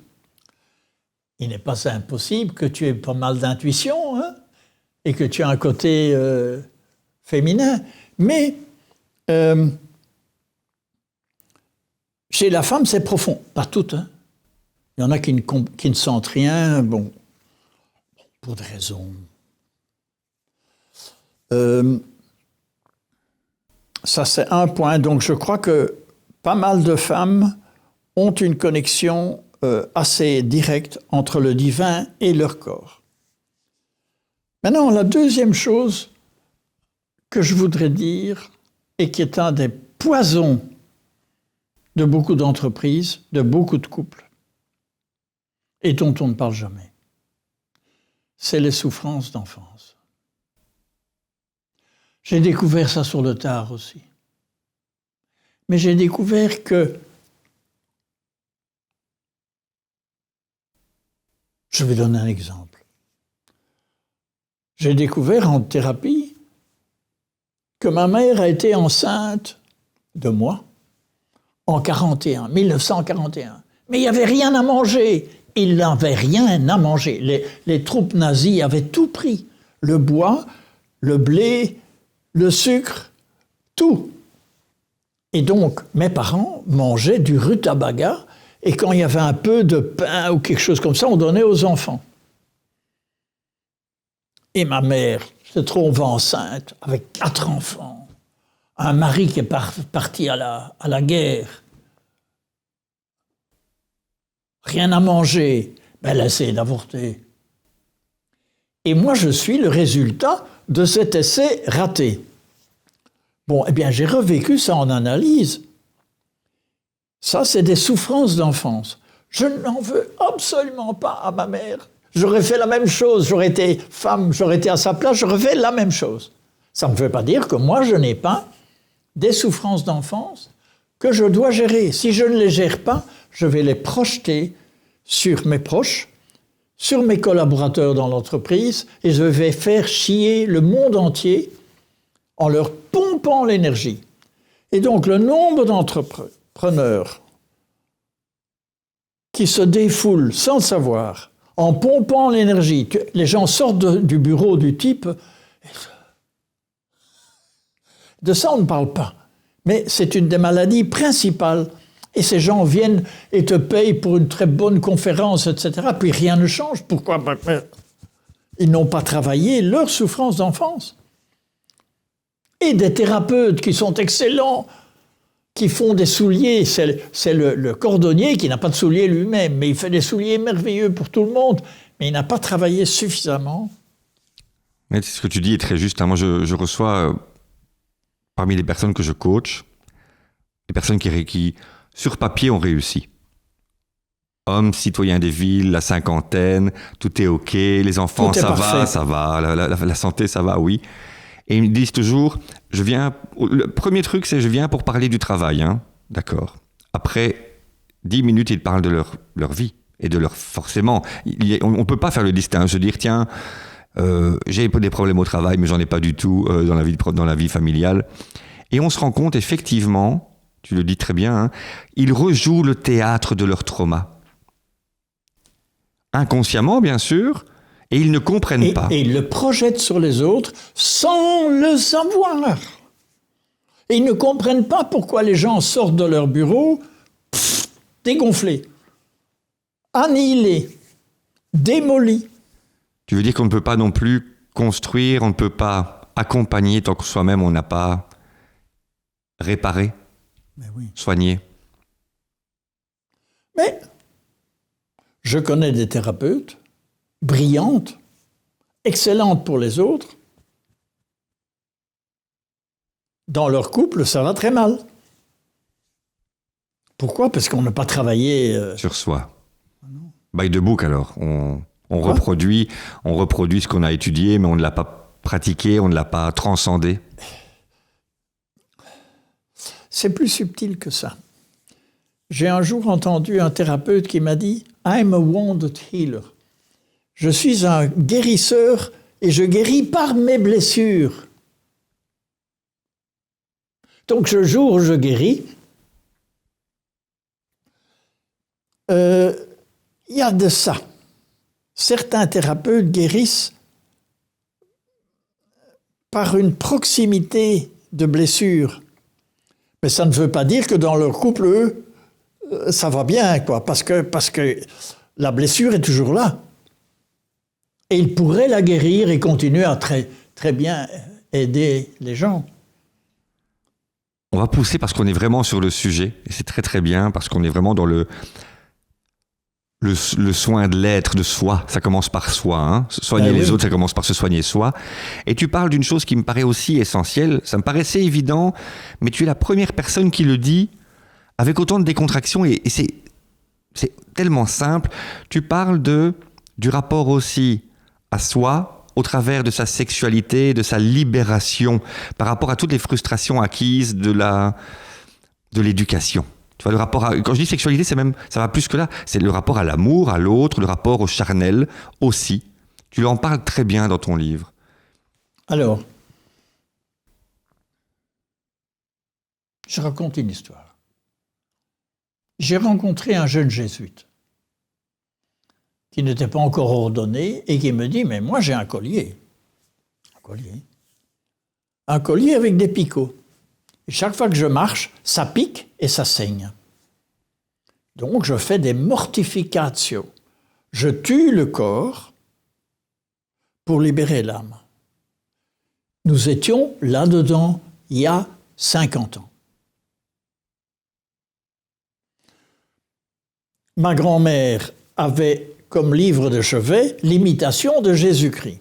Il n'est pas impossible que tu aies pas mal d'intuition, hein, et que tu aies un côté féminin. Mais chez la femme, c'est profond. Pas toutes. Hein. Il y en a qui ne sentent rien, bon, pour des raisons. Ça, c'est un point. Donc, je crois que pas mal de femmes ont une connexion assez directe entre le divin et leur corps. Maintenant, la deuxième chose que je voudrais dire, et qui est un des poisons de beaucoup d'entreprises, de beaucoup de couples, et dont on ne parle jamais, c'est les souffrances d'enfance. J'ai découvert ça sur le tard aussi. Mais j'ai découvert que, je vais donner un exemple. J'ai découvert en thérapie que ma mère a été enceinte de moi en 1941. Mais il n'y avait rien à manger. Il n'avait rien à manger. Les troupes nazies avaient tout pris. Le bois, le blé, le sucre, tout. Et donc, mes parents mangeaient du rutabaga, et quand il y avait un peu de pain ou quelque chose comme ça, on donnait aux enfants. Et ma mère se trouve enceinte avec 4 enfants, un mari qui est parti à la guerre, rien à manger, ben elle a essayé d'avorter. Et moi, je suis le résultat de cet essai raté. Bon, eh bien, j'ai revécu ça en analyse. Ça, c'est des souffrances d'enfance. Je n'en veux absolument pas à ma mère. J'aurais fait la même chose. J'aurais été femme, j'aurais été à sa place, j'aurais fait la même chose. Ça ne veut pas dire que moi, je n'ai pas des souffrances d'enfance que je dois gérer. Si je ne les gère pas, je vais les projeter sur mes proches, sur mes collaborateurs dans l'entreprise, et je vais faire chier le monde entier en leur pompant l'énergie. Et donc, le nombre d'entrepreneurs qui se défoulent sans le savoir, en pompant l'énergie, les gens sortent du bureau du type, de ça on ne parle pas, mais c'est une des maladies principales. Et ces gens viennent et te payent pour une très bonne conférence, etc. Puis rien ne change. Pourquoi? Ils n'ont pas travaillé leur souffrance d'enfance. Et des thérapeutes qui sont excellents, qui font des souliers. C'est le cordonnier qui n'a pas de souliers lui-même, mais il fait des souliers merveilleux pour tout le monde. Mais il n'a pas travaillé suffisamment. Mais ce que tu dis est très juste. Moi, je reçois, parmi les personnes que je coach, des personnes qui sur papier, ont réussi. Hommes, citoyens des villes, la cinquantaine, tout est OK, les enfants, ça va, la santé, ça va, oui. Et ils me disent toujours, le premier truc, c'est je viens pour parler du travail, hein, d'accord. Après 10 minutes, ils parlent de leur vie et de leur... Forcément, on ne peut pas faire le distinguo, se dire, tiens, j'ai des problèmes au travail, mais j'en ai pas du tout dans la vie familiale. Et on se rend compte, effectivement... Tu le dis très bien, hein, ils rejouent le théâtre de leur trauma. Inconsciemment, bien sûr, et ils ne comprennent pas. Et ils le projettent sur les autres sans le savoir. Et ils ne comprennent pas pourquoi les gens sortent de leur bureau dégonflés, annihilés, démolis. Tu veux dire qu'on ne peut pas non plus construire, on ne peut pas accompagner tant que soi-même on n'a pas réparé? Mais oui. Soigner. Mais je connais des thérapeutes brillantes, excellentes pour les autres. Dans leur couple, ça va très mal. Pourquoi? Parce qu'on n'a pas travaillé... Sur soi. By the book, alors. On On reproduit ce qu'on a étudié, mais on ne l'a pas pratiqué, on ne l'a pas transcendé. C'est plus subtil que ça. J'ai un jour entendu un thérapeute qui m'a dit « I'm a wounded healer ». Je suis un guérisseur et je guéris par mes blessures. Donc, ce jour où je guéris, il y a de ça. Certains thérapeutes guérissent par une proximité de blessures. Mais ça ne veut pas dire que dans leur couple, eux, ça va bien, quoi, parce que la blessure est toujours là. Et ils pourraient la guérir et continuer à très, très bien aider les gens. On va pousser parce qu'on est vraiment sur le sujet, et c'est très très bien, parce qu'on est vraiment dans le soin de l'être, de soi. Ça commence par soi. Hein. Soigner les autres, ça commence par se soigner soi. Et tu parles d'une chose qui me paraît aussi essentielle. Ça me paraissait évident, mais tu es la première personne qui le dit avec autant de décontraction. Et c'est tellement simple. Tu parles du rapport aussi à soi au travers de sa sexualité, de sa libération par rapport à toutes les frustrations acquises de l'éducation. Tu vois, quand je dis sexualité, ça va plus que là. C'est le rapport à l'amour, à l'autre, le rapport au charnel aussi. Tu en parles très bien dans ton livre. Alors, je raconte une histoire. J'ai rencontré un jeune jésuite qui n'était pas encore ordonné et qui me dit « Mais moi, j'ai un collier. Un collier avec des picots. Et chaque fois que je marche, ça pique et ça saigne. Donc, je fais des mortificatio. Je tue le corps pour libérer l'âme. » Nous étions là-dedans il y a 50 ans. Ma grand-mère avait comme livre de chevet l'imitation de Jésus-Christ.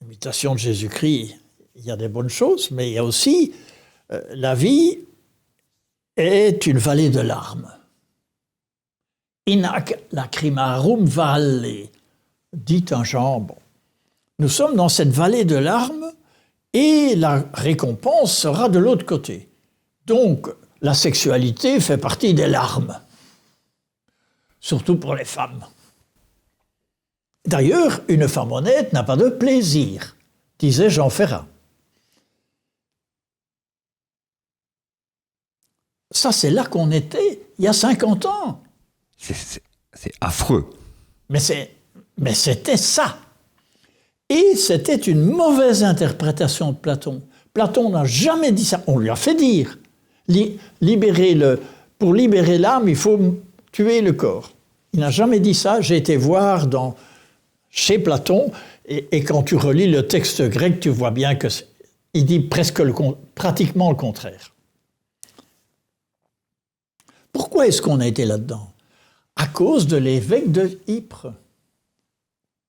L'imitation de Jésus-Christ, il y a des bonnes choses, mais il y a aussi la vie est une vallée de larmes. Inac lacrimarum valle, dit un jambon. Nous sommes dans cette vallée de larmes et la récompense sera de l'autre côté. Donc, la sexualité fait partie des larmes, surtout pour les femmes. D'ailleurs, une femme honnête n'a pas de plaisir, disait Jean Ferrat. Ça, c'est là qu'on était, il y a 50 ans. C'est affreux. Mais c'était ça. Et c'était une mauvaise interprétation de Platon. Platon n'a jamais dit ça. On lui a fait dire. Pour libérer l'âme, il faut tuer le corps. Il n'a jamais dit ça. J'ai été voir chez Platon, et quand tu relis le texte grec, tu vois bien qu'il dit pratiquement le contraire. Pourquoi est-ce qu'on a été là-dedans? À cause de l'évêque de Ypres,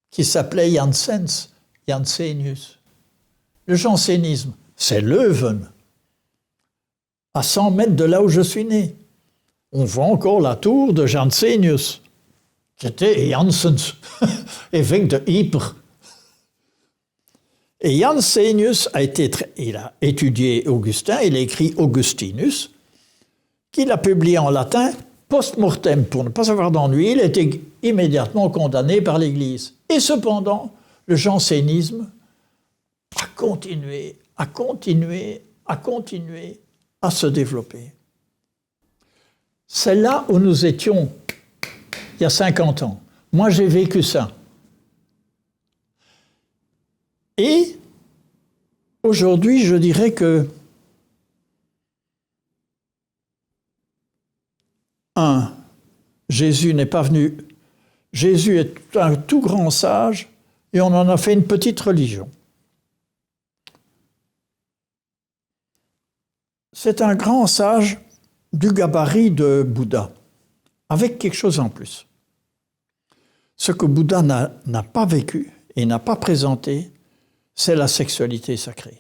qui s'appelait Janssenius. Le jansénisme, c'est Leuven, à 100 mètres de là où je suis né. On voit encore la tour de Janssenius, qui était Janssens, évêque de Ypres. Et Janssenius il a étudié Augustin, il a écrit Augustinus, qu'il a publié en latin post-mortem. Pour ne pas avoir d'ennui, il a été immédiatement condamné par l'Église. Et cependant, le jansénisme a continué à se développer. C'est là où nous étions il y a 50 ans. Moi, j'ai vécu ça. Et aujourd'hui, je dirais que Jésus n'est pas venu. Jésus est un tout grand sage et on en a fait une petite religion. C'est un grand sage du gabarit de Bouddha, avec quelque chose en plus. Ce que Bouddha n'a pas vécu et n'a pas présenté, c'est la sexualité sacrée.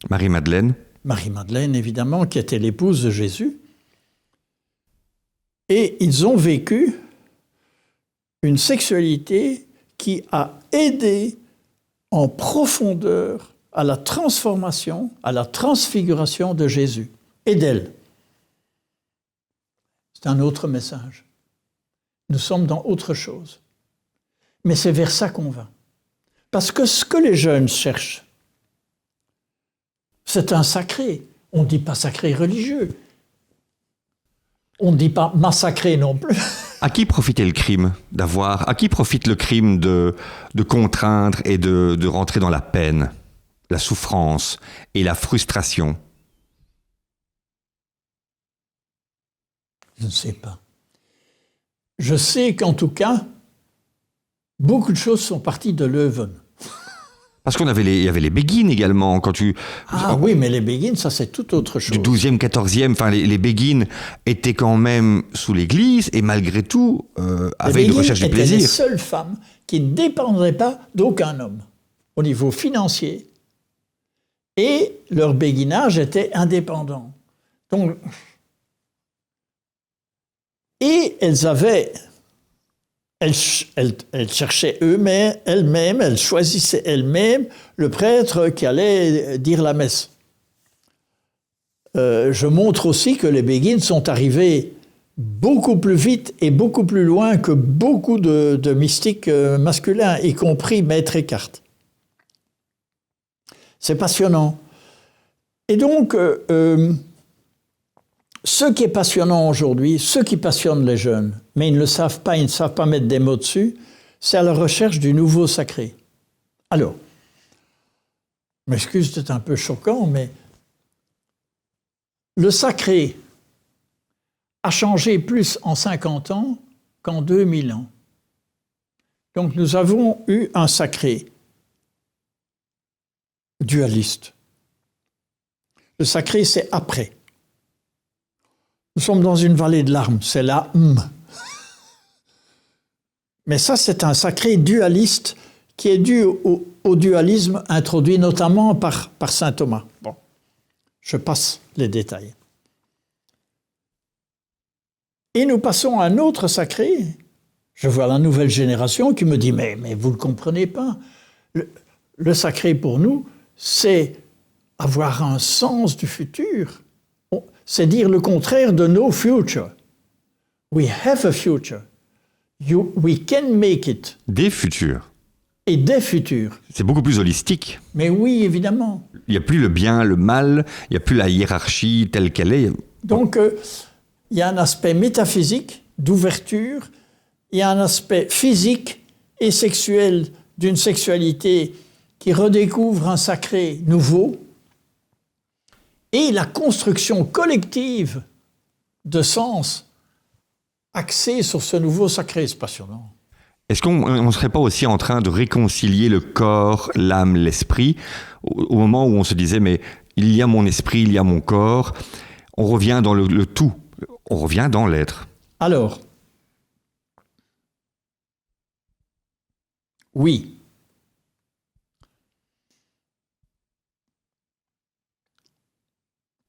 Marie-Madeleine. Marie-Madeleine, évidemment, qui était l'épouse de Jésus. Et ils ont vécu une sexualité qui a aidé en profondeur à la transformation, à la transfiguration de Jésus et d'elle. C'est un autre message. Nous sommes dans autre chose. Mais c'est vers ça qu'on va. Parce que ce que les jeunes cherchent, c'est un sacré. On ne dit pas sacré religieux. On ne dit pas massacré non plus. À qui profitait le crime d'avoir? À qui profite le crime de contraindre et de rentrer dans la peine, la souffrance et la frustration? Je ne sais pas. Je sais qu'en tout cas, beaucoup de choses sont parties de Leuven. Parce qu'il y avait les béguines également. Oui, mais les béguines, ça c'est tout autre chose. Du 12e, 14e, enfin, les béguines étaient quand même sous l'église et malgré tout, avaient une recherche du plaisir. Les seules femmes qui ne dépendraient pas d'aucun homme au niveau financier. Et leur béguinage était indépendant. Donc, et elles cherchaient elles-mêmes, elles choisissaient elles-mêmes le prêtre qui allait dire la messe. Je montre aussi que les béguines sont arrivées beaucoup plus vite et beaucoup plus loin que beaucoup de mystiques masculins, y compris Maître Eckhart. C'est passionnant. Et donc, ce qui est passionnant aujourd'hui, ce qui passionne les jeunes, mais ils ne le savent pas, ils ne savent pas mettre des mots dessus, c'est à la recherche du nouveau sacré. Alors, je m'excuse, c'est un peu choquant, mais le sacré a changé plus en 50 ans qu'en 2000 ans. Donc nous avons eu un sacré dualiste. Le sacré, c'est après. Nous sommes dans une vallée de larmes, c'est la Mais ça, c'est un sacré dualiste qui est dû au dualisme introduit notamment par saint Thomas. Bon, je passe les détails. Et nous passons à un autre sacré. Je vois la nouvelle génération qui me dit « Mais vous ne le comprenez pas. Le sacré pour nous, c'est avoir un sens du futur. C'est dire le contraire de no future. We have a future. We can make it. » Des futurs. Et des futurs. C'est beaucoup plus holistique. Mais oui, évidemment. Il n'y a plus le bien, le mal, il n'y a plus la hiérarchie telle qu'elle est. Donc, il y a un aspect métaphysique, d'ouverture, il y a un aspect physique et sexuel d'une sexualité qui redécouvre un sacré nouveau, et la construction collective de sens axée sur ce nouveau sacré. C'est passionnant. Est-ce qu'on ne serait pas aussi en train de réconcilier le corps, l'âme, l'esprit, au moment où on se disait « mais il y a mon esprit, il y a mon corps », on revient dans le tout, on revient dans l'être. Alors, oui.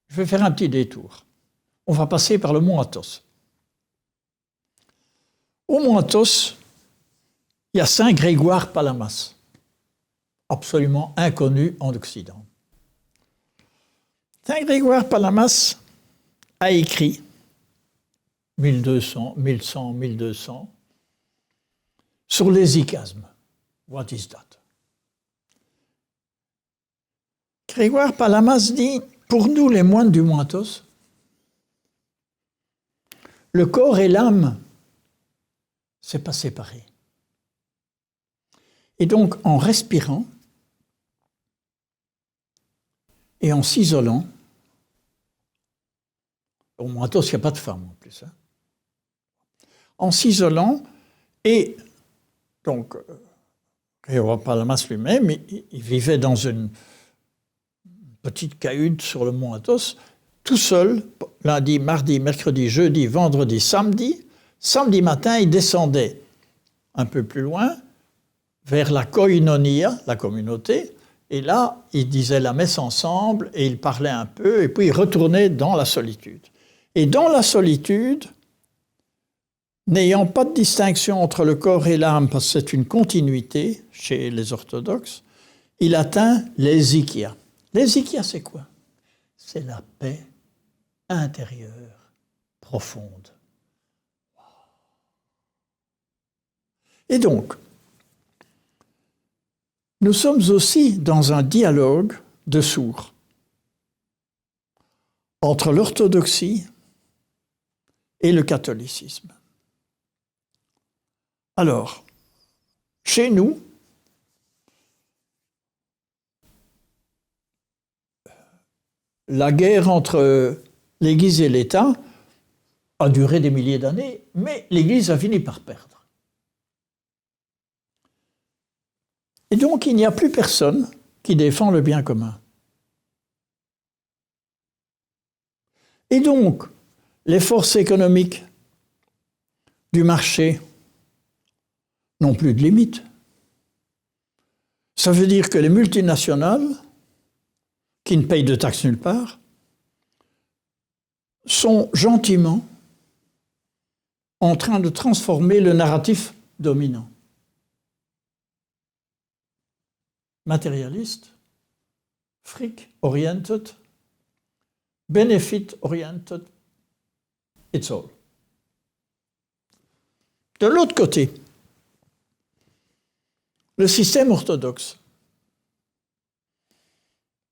Je vais faire un petit détour. On va passer par le mont Athos. Au mont Athos, il y a saint Grégoire Palamas, absolument inconnu en Occident. Saint Grégoire Palamas a écrit 1100, sur l'hésychasme. What is that? Grégoire Palamas dit, pour nous les moines du mont Athos, le corps et l'âme, c'est pas séparé. Et donc, en respirant et en s'isolant, au mont Athos, il n'y a pas de femme en plus, hein. En s'isolant, et donc, Grégoire Palamas lui-même, il vivait dans une petite cahute sur le mont Athos, tout seul, lundi, mardi, mercredi, jeudi, vendredi, samedi. Samedi matin, il descendait un peu plus loin, vers la koinonia, la communauté, et là, il disait la messe ensemble, et il parlait un peu, et puis il retournait dans la solitude. Et dans la solitude, n'ayant pas de distinction entre le corps et l'âme, parce que c'est une continuité chez les orthodoxes, il atteint l'hésychia. L'hésychia, c'est quoi? C'est la paix intérieure, profonde. Et donc, nous sommes aussi dans un dialogue de sourds entre l'orthodoxie et le catholicisme. Alors, chez nous, la guerre entre l'Église et l'État a duré des milliers d'années, mais l'Église a fini par perdre. Et donc, il n'y a plus personne qui défend le bien commun. Et donc, les forces économiques du marché n'ont plus de limite. Ça veut dire que les multinationales, qui ne payent de taxes nulle part, sont gentiment en train de transformer le narratif dominant. Matérialiste, fric-oriented, benefit-oriented, it's all. De l'autre côté, le système orthodoxe.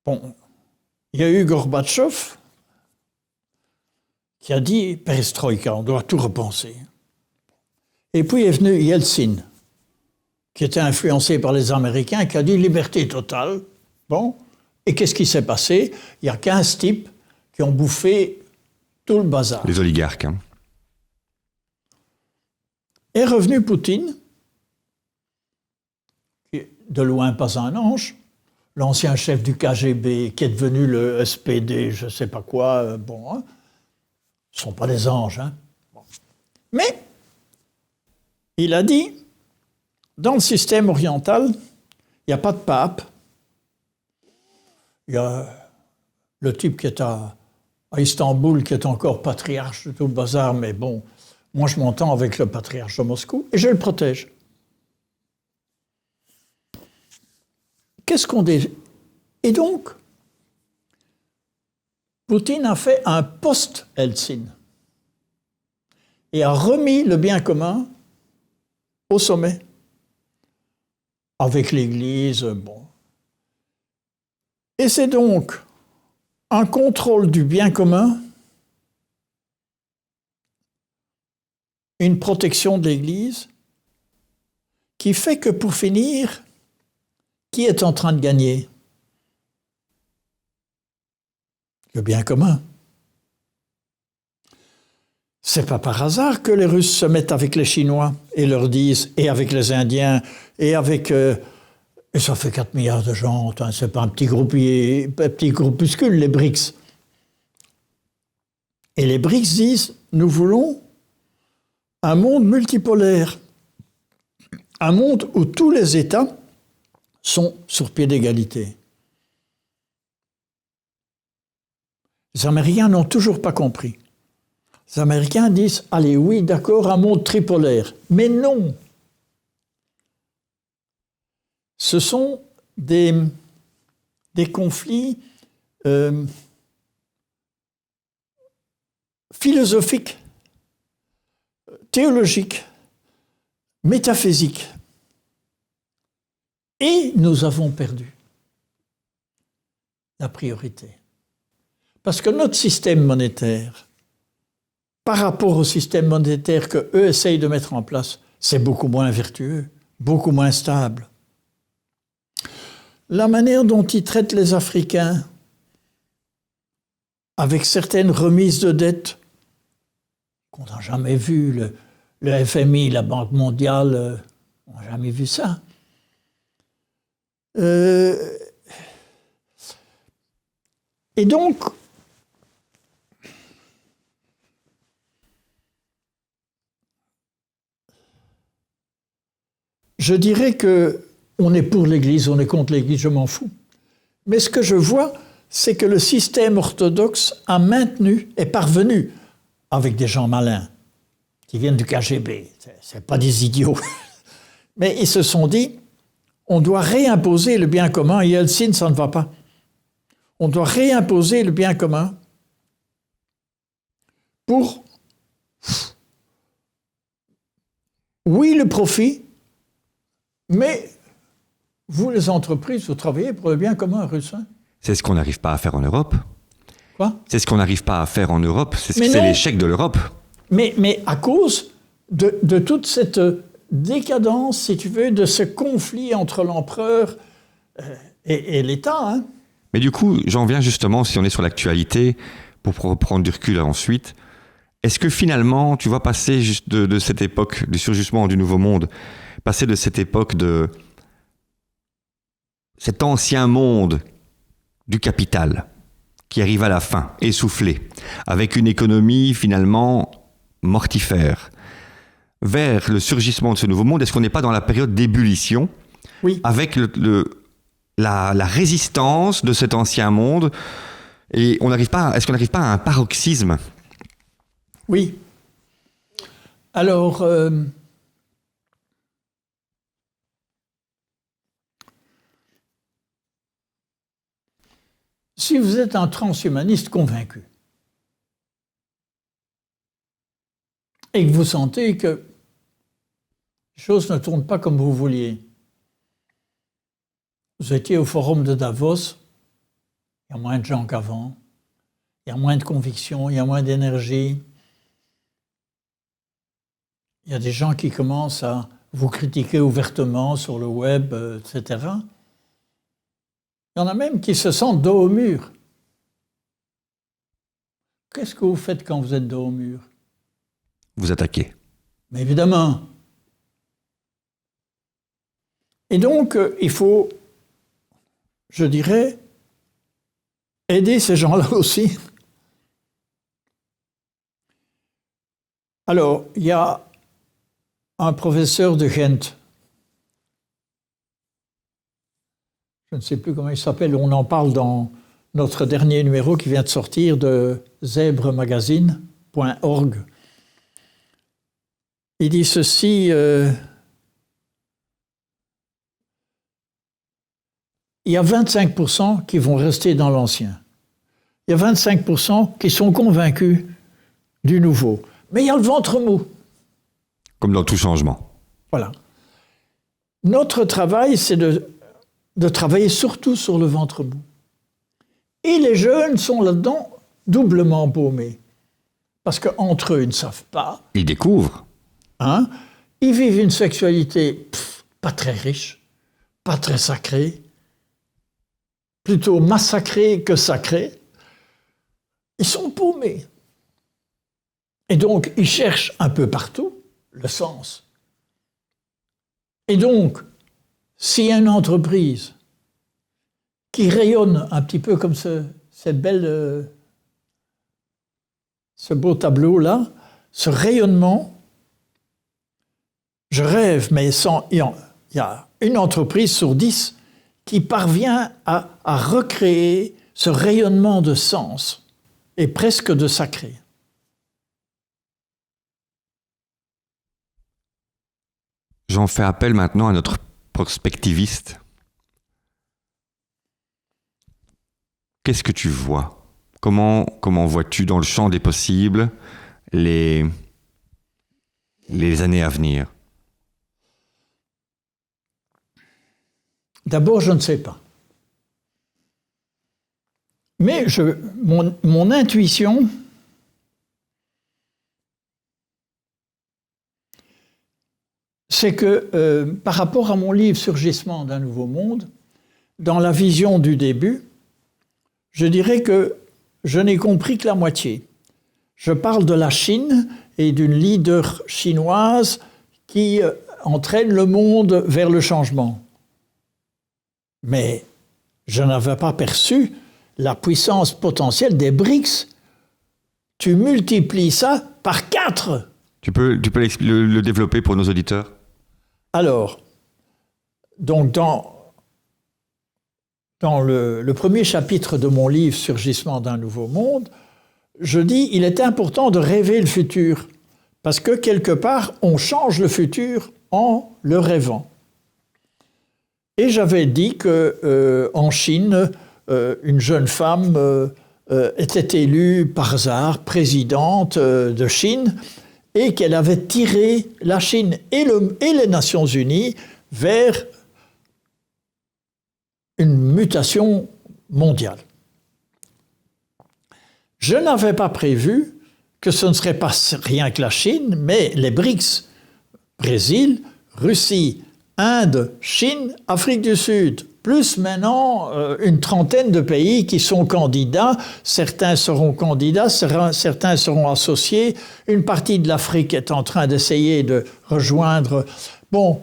Bon, il y a eu Gorbatchev qui a dit « Perestroïka, on doit tout repenser ». Et puis est venu Yeltsin, qui était influencé par les Américains, qui a dit « liberté totale ». Bon, et qu'est-ce qui s'est passé? Il y a 15 types qui ont bouffé tout le bazar. Les oligarques. Hein. Est revenu Poutine, qui est de loin pas un ange, l'ancien chef du KGB, qui est devenu le SPD, je ne sais pas quoi, bon, hein, ce ne sont pas des anges. Hein. Bon. Mais, il a dit, dans le système oriental, il n'y a pas de pape. Il y a le type qui est à Istanbul, qui est encore patriarche de tout le bazar, mais bon, moi je m'entends avec le patriarche de Moscou, et je le protège. Qu'est-ce qu'on dit? Et donc, Poutine a fait un post-Helsinki et a remis le bien commun au sommet, avec l'Église, bon. Et c'est donc un contrôle du bien commun, une protection de l'Église, qui fait que pour finir, qui est en train de gagner? Le bien commun. C'est pas par hasard que les Russes se mettent avec les Chinois et leur disent, et avec les Indiens, et avec... et ça fait 4 milliards de gens, hein, c'est pas un petit groupuscule, les BRICS. Et les BRICS disent, nous voulons un monde multipolaire, un monde où tous les États sont sur pied d'égalité. Les Américains n'ont toujours pas compris. Les Américains disent, allez, oui, d'accord, un monde tripolaire. Mais non. Ce sont des conflits philosophiques, théologiques, métaphysiques. Et nous avons perdu la priorité. Parce que notre système monétaire, par rapport au système monétaire qu'eux essayent de mettre en place, c'est beaucoup moins vertueux, beaucoup moins stable. La manière dont ils traitent les Africains, avec certaines remises de dettes qu'on n'a jamais vues, le FMI, la Banque mondiale, on n'a jamais vu ça. Et donc, je dirais qu'on est pour l'Église, on est contre l'Église, je m'en fous. Mais ce que je vois, c'est que le système orthodoxe a maintenu, est parvenu, avec des gens malins, qui viennent du KGB. C'est pas des idiots. Mais ils se sont dit, on doit réimposer le bien commun. Et Yeltsin, ça ne va pas. On doit réimposer le bien commun pour, oui, le profit, mais vous, les entreprises, vous travaillez pour le bien commun russe. Hein? C'est ce qu'on n'arrive pas à faire en Europe. Quoi? C'est ce qu'on n'arrive pas à faire en Europe. C'est l'échec de l'Europe. Mais à cause de toute cette décadence, si tu veux, de ce conflit entre l'empereur et l'État. Hein? Mais du coup, j'en viens justement, si on est sur l'actualité, pour prendre du recul ensuite, est-ce que finalement, tu vas passer de cette époque du surgissement du Nouveau Monde, passer de cette époque de cet ancien monde du capital qui arrive à la fin, essoufflé, avec une économie finalement mortifère, vers le surgissement de ce nouveau monde? Est-ce qu'on n'est pas dans la période d'ébullition, oui, avec la résistance de cet ancien monde, et est-ce qu'on n'arrive pas à un paroxysme? Oui. Alors, si vous êtes un transhumaniste convaincu et que vous sentez que les choses ne tournent pas comme vous vouliez, vous étiez au forum de Davos, il y a moins de gens qu'avant, il y a moins de conviction, il y a moins d'énergie. Il y a des gens qui commencent à vous critiquer ouvertement sur le web, etc. Il y en a même qui se sentent dos au mur. Qu'est-ce que vous faites quand vous êtes dos au mur? Vous attaquez. Mais évidemment. Et donc, il faut, je dirais, aider ces gens-là aussi. Alors, il y a un professeur de Ghent, je ne sais plus comment il s'appelle, on en parle dans notre dernier numéro qui vient de sortir de zebremagazine.org. Il dit ceci, il y a 25% qui vont rester dans l'ancien. Il y a 25% qui sont convaincus du nouveau. Mais il y a le ventre mou. Comme dans tout changement. Voilà. Notre travail, c'est de travailler surtout sur le ventre mou. Et les jeunes sont là-dedans doublement paumés. Parce qu'entre eux, ils ne savent pas. Ils découvrent. Hein? Ils vivent une sexualité pas très riche, pas très sacrée, plutôt massacrée que sacrée. Ils sont paumés. Et donc, ils cherchent un peu partout le sens. Et donc, s'il y a une entreprise qui rayonne un petit peu comme ce beau tableau-là, ce rayonnement, je rêve, mais il y a une entreprise sur 10 qui parvient à recréer ce rayonnement de sens et presque de sacré. J'en fais appel maintenant à notre prospectiviste. Qu'est-ce que tu vois? Comment vois-tu dans le champ des possibles les années à venir? D'abord, je ne sais pas. Mais mon intuition, c'est que par rapport à mon livre Surgissement d'un nouveau monde, dans la vision du début, je dirais que je n'ai compris que la moitié. Je parle de la Chine et d'une leader chinoise qui entraîne le monde vers le changement. Mais je n'avais pas perçu la puissance potentielle des BRICS. Tu multiplies ça par 4. Tu peux le développer pour nos auditeurs? Alors, donc dans le premier chapitre de mon livre « Surgissement d'un nouveau monde », je dis « Il est important de rêver le futur, Parce que quelque part, on change le futur en le rêvant. Et j'avais dit qu'en Chine, une jeune femme était élue par hasard présidente de Chine et qu'elle avait tiré la Chine et les Nations Unies vers une mutation mondiale. Je n'avais pas prévu que ce ne serait pas rien que la Chine, mais les BRICS, Brésil, Russie, Inde, Chine, Afrique du Sud, plus maintenant une trentaine de pays qui sont candidats. Certains seront candidats, certains seront associés. Une partie de l'Afrique est en train d'essayer de rejoindre. Bon,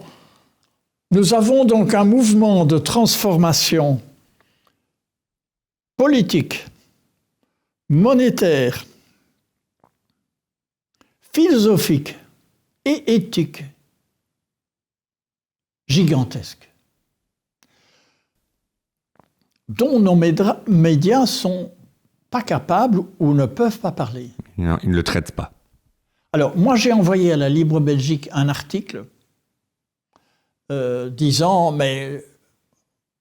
nous avons donc un mouvement de transformation politique, monétaire, philosophique et éthique gigantesque, dont nos médias sont pas capables ou ne peuvent pas parler. Non, ils ne le traitent pas. Alors, moi, j'ai envoyé à la Libre Belgique un article disant, mais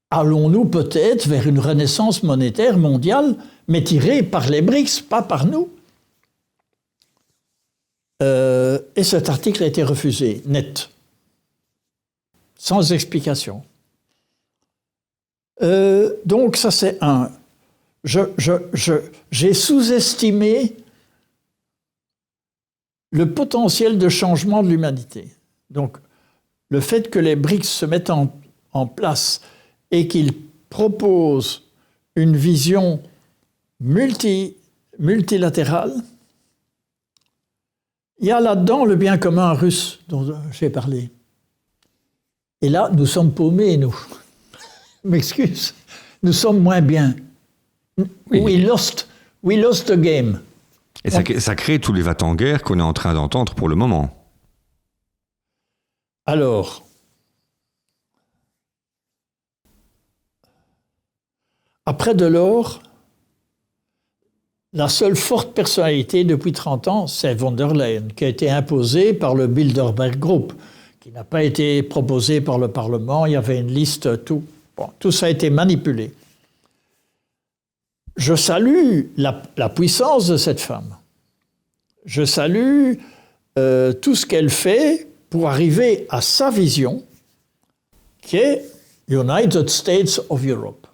allons-nous peut-être vers une renaissance monétaire mondiale, mais tirée par les BRICS, pas par nous? Et cet article a été refusé, net. Sans explication. Donc ça c'est un. J'ai sous-estimé le potentiel de changement de l'humanité. Donc le fait que les BRICS se mettent en place et qu'ils proposent une vision multilatérale, il y a là-dedans le bien commun russe dont j'ai parlé. Et là, nous sommes paumés, nous. Je m'excuse. Nous sommes moins bien. Oui. We lost the game. Et ça crée tous les va-t-en-guerre qu'on est en train d'entendre pour le moment. Alors, après Delors, la seule forte personnalité depuis 30 ans, c'est von der Leyen, qui a été imposée par le Bilderberg Group, qui n'a pas été proposé par le Parlement. Il y avait une liste, tout. Bon, tout ça a été manipulé. Je salue la puissance de cette femme. Je salue tout ce qu'elle fait pour arriver à sa vision, qui est United States of Europe.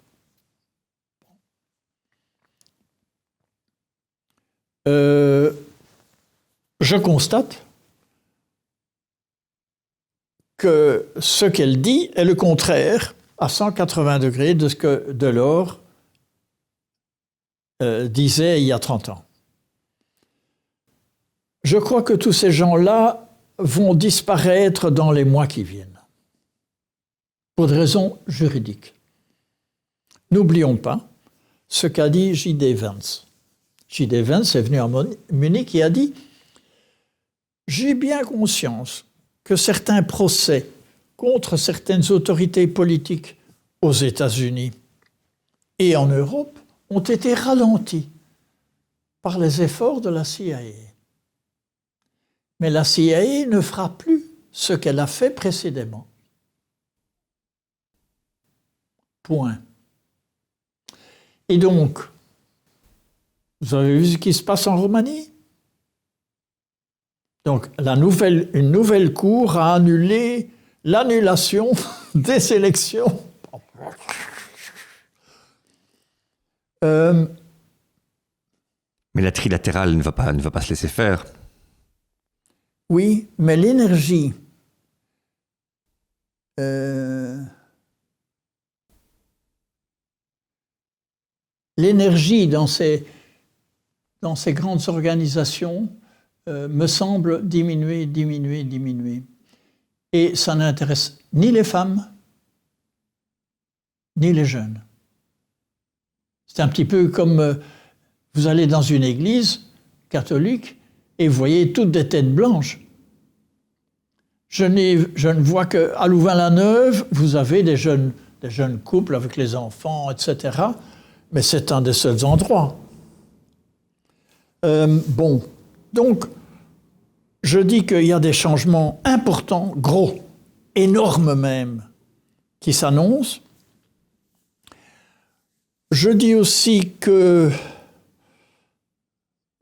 Je constate que ce qu'elle dit est le contraire, à 180 degrés, de ce que Delors disait il y a 30 ans. Je crois que tous ces gens-là vont disparaître dans les mois qui viennent, pour des raisons juridiques. N'oublions pas ce qu'a dit J.D. Vance. J.D. Vance est venu à Munich et a dit « J'ai bien conscience que certains procès contre certaines autorités politiques aux États-Unis et en Europe ont été ralentis par les efforts de la CIA. Mais la CIA ne fera plus ce qu'elle a fait précédemment. Point. Et donc, vous avez vu ce qui se passe en Roumanie? Donc, une nouvelle cour a annulé l'annulation des élections. Mais la trilatérale ne va pas se laisser faire. Oui, mais l'énergie dans ces grandes organisations me semble diminuer. Et ça n'intéresse ni les femmes, ni les jeunes. C'est un petit peu comme vous allez dans une église catholique et vous voyez toutes des têtes blanches. Je ne vois qu'à Louvain-la-Neuve, vous avez des jeunes couples avec les enfants, etc. Mais c'est un des seuls endroits. Bon, donc, je dis qu'il y a des changements importants, gros, énormes même, qui s'annoncent. Je dis aussi que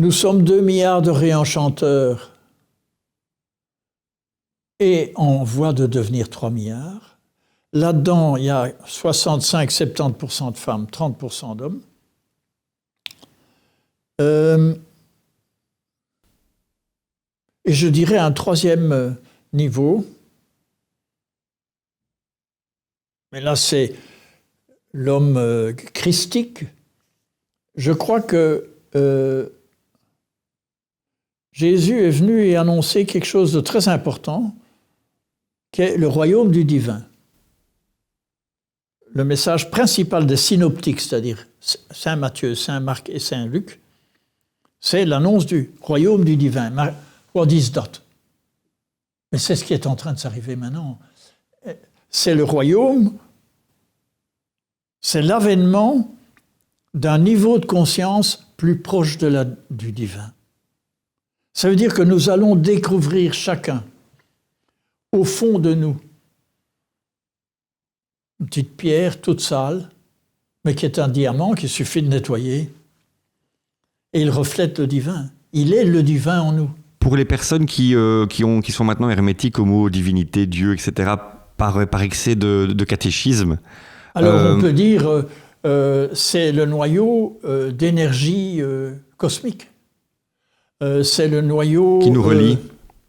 nous sommes 2 milliards de réenchanteurs et en voie de devenir 3 milliards. Là-dedans, il y a 65-70% de femmes, 30% d'hommes. Et je dirais un troisième niveau, mais là c'est l'homme christique. Je crois que Jésus est venu et annoncer quelque chose de très important, qui est le royaume du divin. Le message principal des synoptiques, c'est-à-dire Saint Matthieu, Saint Marc et Saint Luc, c'est l'annonce du royaume du divin. What is that? Mais c'est ce qui est en train de s'arriver maintenant. C'est le royaume, c'est l'avènement d'un niveau de conscience plus proche du divin. Ça veut dire que nous allons découvrir chacun, au fond de nous, une petite pierre toute sale, mais qui est un diamant qu'il suffit de nettoyer. Et il reflète le divin. Il est le divin en nous. Pour les personnes qui sont maintenant hermétiques au mot divinité, Dieu, etc., par excès de catéchisme. Alors on peut dire c'est le noyau d'énergie cosmique. C'est le noyau... Qui nous relie.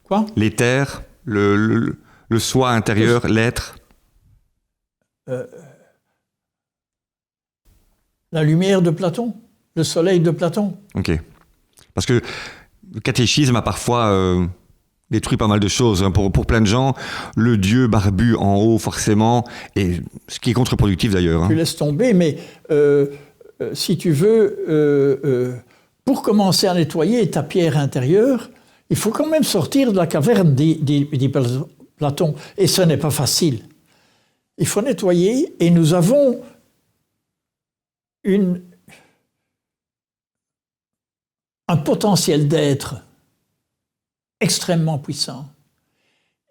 Quoi? L'éther, le soi intérieur, l'être. La lumière de Platon, le soleil de Platon. Ok. Parce que le catéchisme a parfois détruit pas mal de choses. Pour plein de gens, le Dieu barbu en haut, forcément, et ce qui est contre-productif d'ailleurs. Tu laisses tomber, mais si tu veux, pour commencer à nettoyer ta pierre intérieure, il faut quand même sortir de la caverne, dit Platon. Et ce n'est pas facile. Il faut nettoyer, et nous avons un potentiel d'être extrêmement puissant.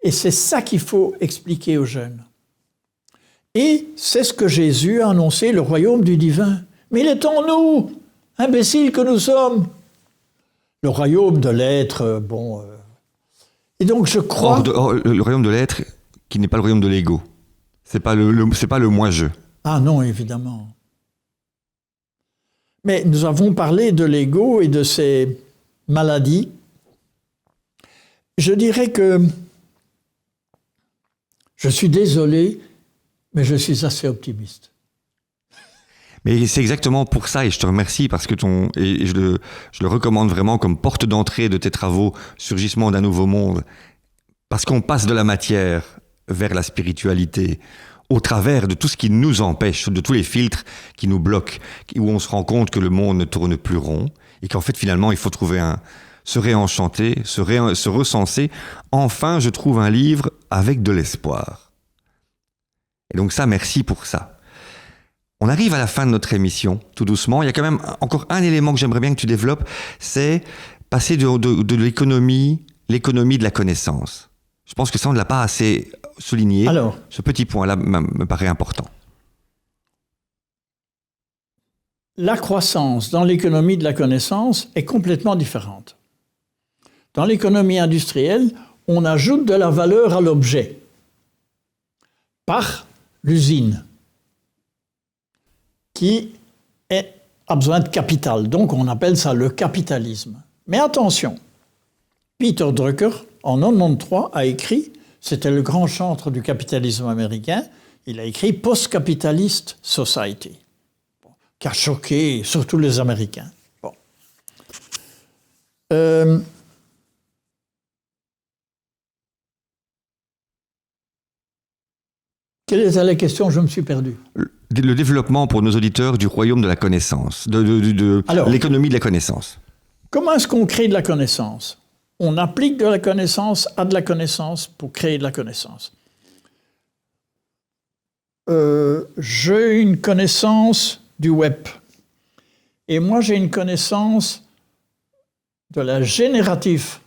Et c'est ça qu'il faut expliquer aux jeunes. Et c'est ce que Jésus a annoncé, le royaume du divin. Mais il est en nous, imbéciles que nous sommes. Le royaume de l'être, bon... Et donc je crois... le royaume de l'être, qui n'est pas le royaume de l'ego. C'est pas le moi-je. Ah non, évidemment. Mais nous avons parlé de l'ego et de ses maladies. Je dirais que je suis désolé, mais je suis assez optimiste. Mais c'est exactement pour ça, et je te remercie, parce que je le recommande vraiment comme porte d'entrée de tes travaux, Surgissement d'un nouveau monde, parce qu'on passe de la matière vers la spiritualité, au travers de tout ce qui nous empêche, de tous les filtres qui nous bloquent, où on se rend compte que le monde ne tourne plus rond, et qu'en fait, finalement, il faut trouver se réenchanter, se recenser. Enfin, je trouve un livre avec de l'espoir. Et donc ça, merci pour ça. On arrive à la fin de notre émission, tout doucement. Il y a quand même encore un élément que j'aimerais bien que tu développes, c'est passer de l'économie de la connaissance. Je pense que ça, on ne l'a pas assez souligné. Alors, ce petit point-là me paraît important. La croissance dans l'économie de la connaissance est complètement différente. Dans l'économie industrielle, on ajoute de la valeur à l'objet par l'usine qui a besoin de capital. Donc on appelle ça le capitalisme. Mais attention, Peter Drucker, en 1993, a écrit, c'était le grand chantre du capitalisme américain, il a écrit « Post-Capitalist Society », qui a choqué surtout les Américains. Bon. Quelle était la question? Je me suis perdu. Le développement pour nos auditeurs du royaume de la connaissance, Alors, l'économie de la connaissance. Comment est-ce qu'on crée de la connaissance? On applique de la connaissance à de la connaissance pour créer de la connaissance. J'ai une connaissance du web. Et moi, j'ai une connaissance de la générative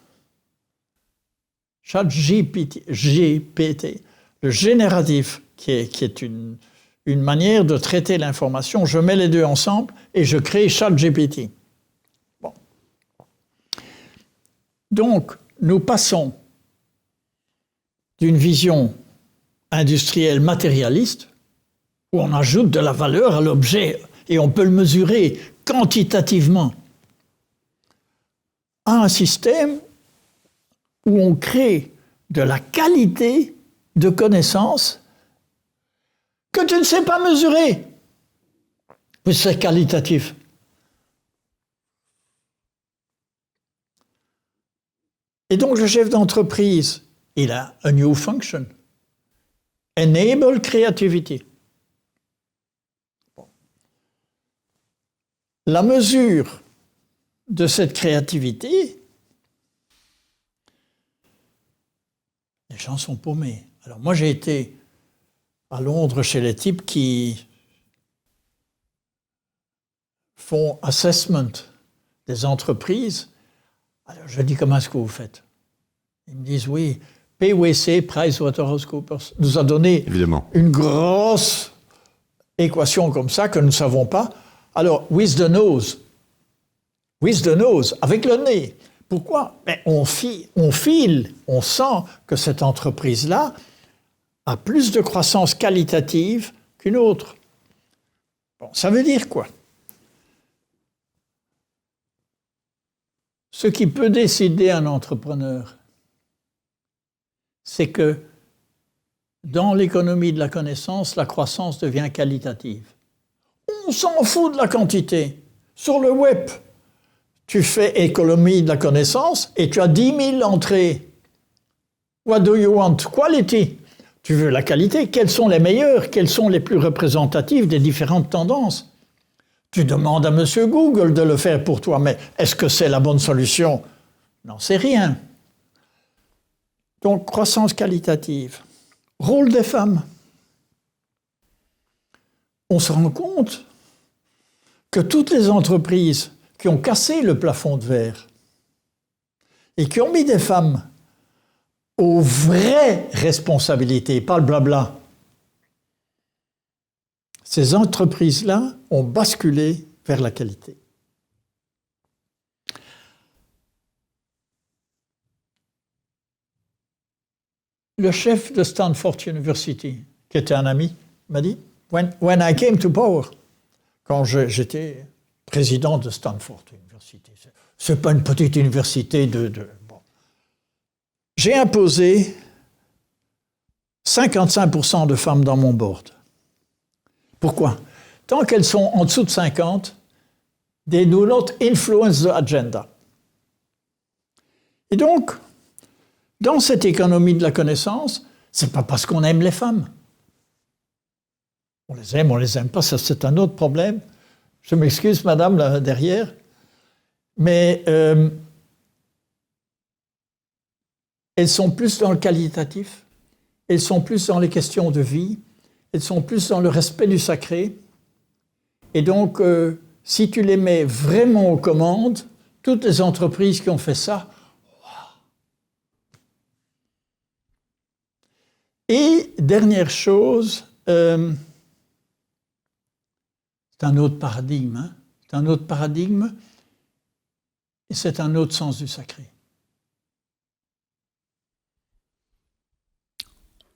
ChatGPT, GPT, le génératif, qui est une manière de traiter l'information. Je mets les deux ensemble et je crée ChatGPT. Bon. Donc, nous passons d'une vision industrielle matérialiste, où on ajoute de la valeur à l'objet et on peut le mesurer quantitativement, à un système où on crée de la qualité de connaissances que tu ne sais pas mesurer. Mais c'est qualitatif. Et donc le chef d'entreprise, il a a new function. Enable creativity. La mesure de cette créativité, les gens sont paumés. Alors moi j'ai été à Londres chez les types qui font assessment des entreprises. Alors je dis, comment est-ce que vous faites? Ils me disent, oui, PwC, PricewaterhouseCoopers, nous a donné une grosse équation comme ça que nous ne savons pas. Alors, with the nose, avec le nez. Pourquoi? Ben, on file, on sent que cette entreprise-là a plus de croissance qualitative qu'une autre. Bon, ça veut dire quoi? Ce qui peut décider un entrepreneur, c'est que dans l'économie de la connaissance, la croissance devient qualitative. On s'en fout de la quantité. Sur le web, tu fais économie de la connaissance et tu as 10 000 entrées. What do you want? Quality. Tu veux la qualité. Quelles sont les meilleures? Quelles sont les plus représentatives des différentes tendances? Tu demandes à monsieur Google de le faire pour toi, mais est-ce que c'est la bonne solution? Non, c'est rien. Donc, croissance qualitative. Rôle des femmes. On se rend compte que toutes les entreprises qui ont cassé le plafond de verre et qui ont mis des femmes aux vraies responsabilités, pas le blabla, ces entreprises-là ont basculé vers la qualité. Le chef de Stanford University, qui était un ami, m'a dit, when I came to power, quand j'étais président de Stanford University, c'est pas une petite université bon. J'ai imposé 55% de femmes dans mon board. Pourquoi? Tant qu'elles sont en dessous de 50, they do not influence the agenda. Et donc, dans cette économie de la connaissance, c'est pas parce qu'on aime les femmes. On les aime pas, ça c'est un autre problème. Je m'excuse, madame, là derrière. Mais elles sont plus dans le qualitatif, elles sont plus dans les questions de vie, elles sont plus dans le respect du sacré. Et donc, si tu les mets vraiment aux commandes, toutes les entreprises qui ont fait ça, et dernière chose, c'est un autre paradigme. Hein? C'est un autre paradigme et c'est un autre sens du sacré.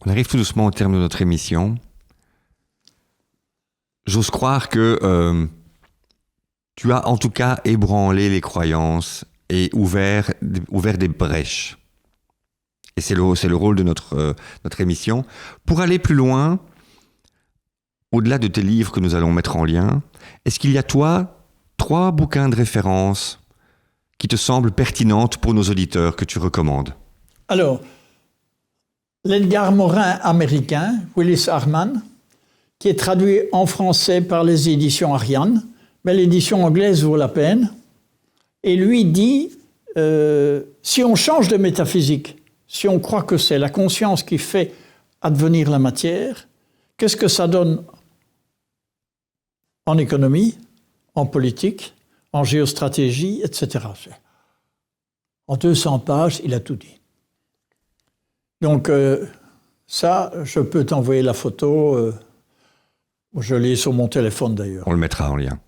On arrive tout doucement au terme de notre émission. J'ose croire que tu as en tout cas ébranlé les croyances et ouvert des brèches. Et c'est le rôle de notre émission. Pour aller plus loin, au-delà de tes livres que nous allons mettre en lien, est-ce qu'il y a, toi, 3 bouquins de référence qui te semblent pertinentes pour nos auditeurs, que tu recommandes? Alors, l'Edgar Morin américain, Willis Harman, qui est traduit en français par les éditions Ariane, mais l'édition anglaise vaut la peine. Et lui dit, si on change de métaphysique, si on croit que c'est la conscience qui fait advenir la matière, qu'est-ce que ça donne en économie, en politique, en géostratégie, etc. En 200 pages, il a tout dit. Donc, ça, je peux t'envoyer la photo. Je l'ai sur mon téléphone d'ailleurs. On le mettra en lien.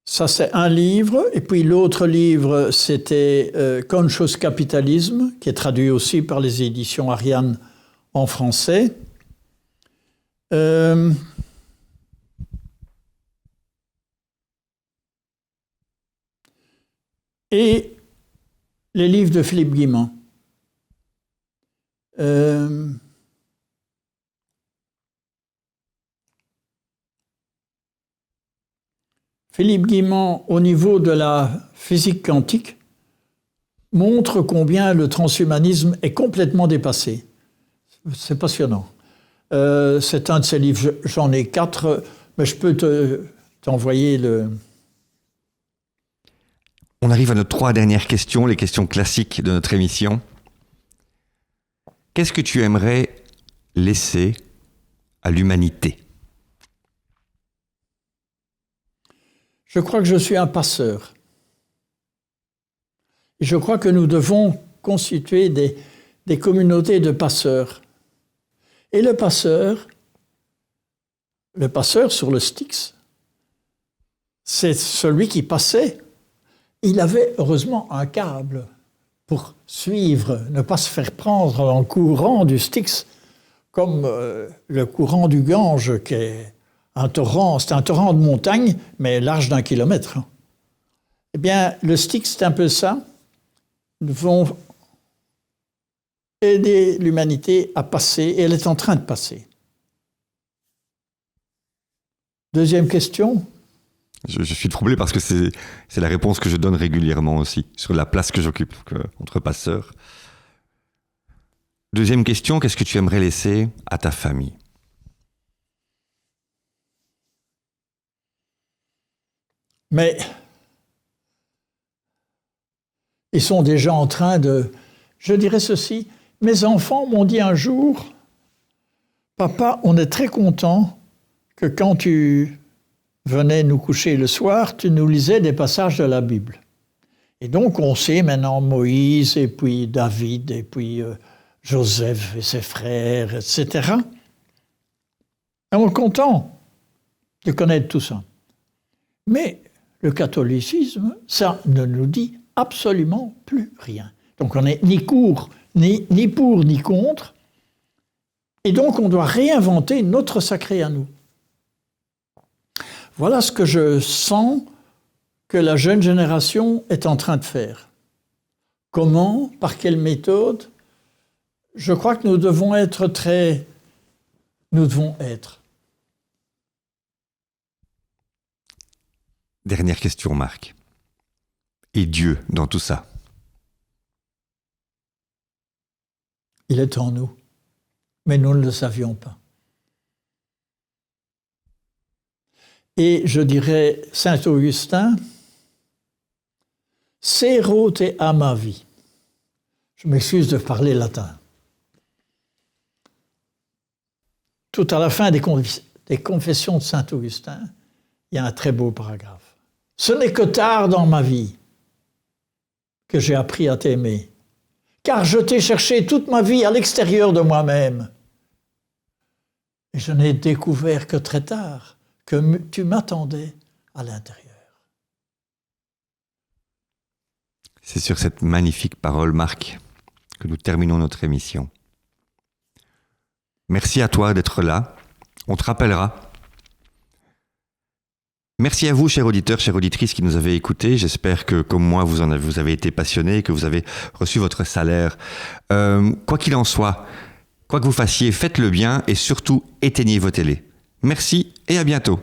Ça, c'est un livre. Et puis l'autre livre, c'était Conscious Capitalism, qui est traduit aussi par les éditions Ariane en français. Et les livres de Philippe Guimand. Philippe Guimand, au niveau de la physique quantique, montre combien le transhumanisme est complètement dépassé. C'est passionnant. C'est un de ses livres, j'en ai 4, mais je peux t'envoyer le... On arrive à nos 3 dernières questions, les questions classiques de notre émission. Qu'est-ce que tu aimerais laisser à l'humanité ? Je crois que je suis un passeur. Et je crois que nous devons constituer des communautés de passeurs. Et le passeur sur le Styx, c'est celui qui passait. Il avait heureusement un câble pour suivre, ne pas se faire prendre en courant du Styx, comme le courant du Gange, qui est un torrent. C'est un torrent de montagne, mais large d'1 kilomètre. Eh bien, le Styx, c'est un peu ça. Nous devons aider l'humanité à passer, et elle est en train de passer. Deuxième question. Je suis troublé parce que c'est la réponse que je donne régulièrement aussi, sur la place que j'occupe entre passeurs. Deuxième question, qu'est-ce que tu aimerais laisser à ta famille ? Mais ils sont déjà en train de... Je dirais ceci, mes enfants m'ont dit un jour, « Papa, on est très content que quand tu venais nous coucher le soir, tu nous lisais des passages de la Bible. » Et donc on sait maintenant Moïse, et puis David, et puis Joseph et ses frères, etc. Et on est content de connaître tout ça. Mais le catholicisme, ça ne nous dit absolument plus rien. Donc on n'est ni pour, ni contre. Et donc on doit réinventer notre sacré à nous. Voilà ce que je sens que la jeune génération est en train de faire. Comment ? Par quelle méthode ? Je crois que nous devons être très... Nous devons être. Dernière question, Marc. Et Dieu dans tout ça ? Il est en nous, mais nous ne le savions pas. Et je dirais, Saint Augustin, Sero te amavi. Je m'excuse de parler latin. Tout à la fin des confessions de Saint Augustin, il y a un très beau paragraphe. Ce n'est que tard dans ma vie que j'ai appris à t'aimer, car je t'ai cherché toute ma vie à l'extérieur de moi-même. Et je n'ai découvert que très tard que tu m'attendais à l'intérieur. C'est sur cette magnifique parole, Marc, que nous terminons notre émission. Merci à toi d'être là. On te rappellera. Merci à vous, chers auditeurs, chères auditrices qui nous avez écoutés. J'espère que, comme moi, vous avez été passionnés, que vous avez reçu votre salaire. Quoi qu'il en soit, quoi que vous fassiez, faites le bien et surtout, éteignez vos télés. Merci et à bientôt.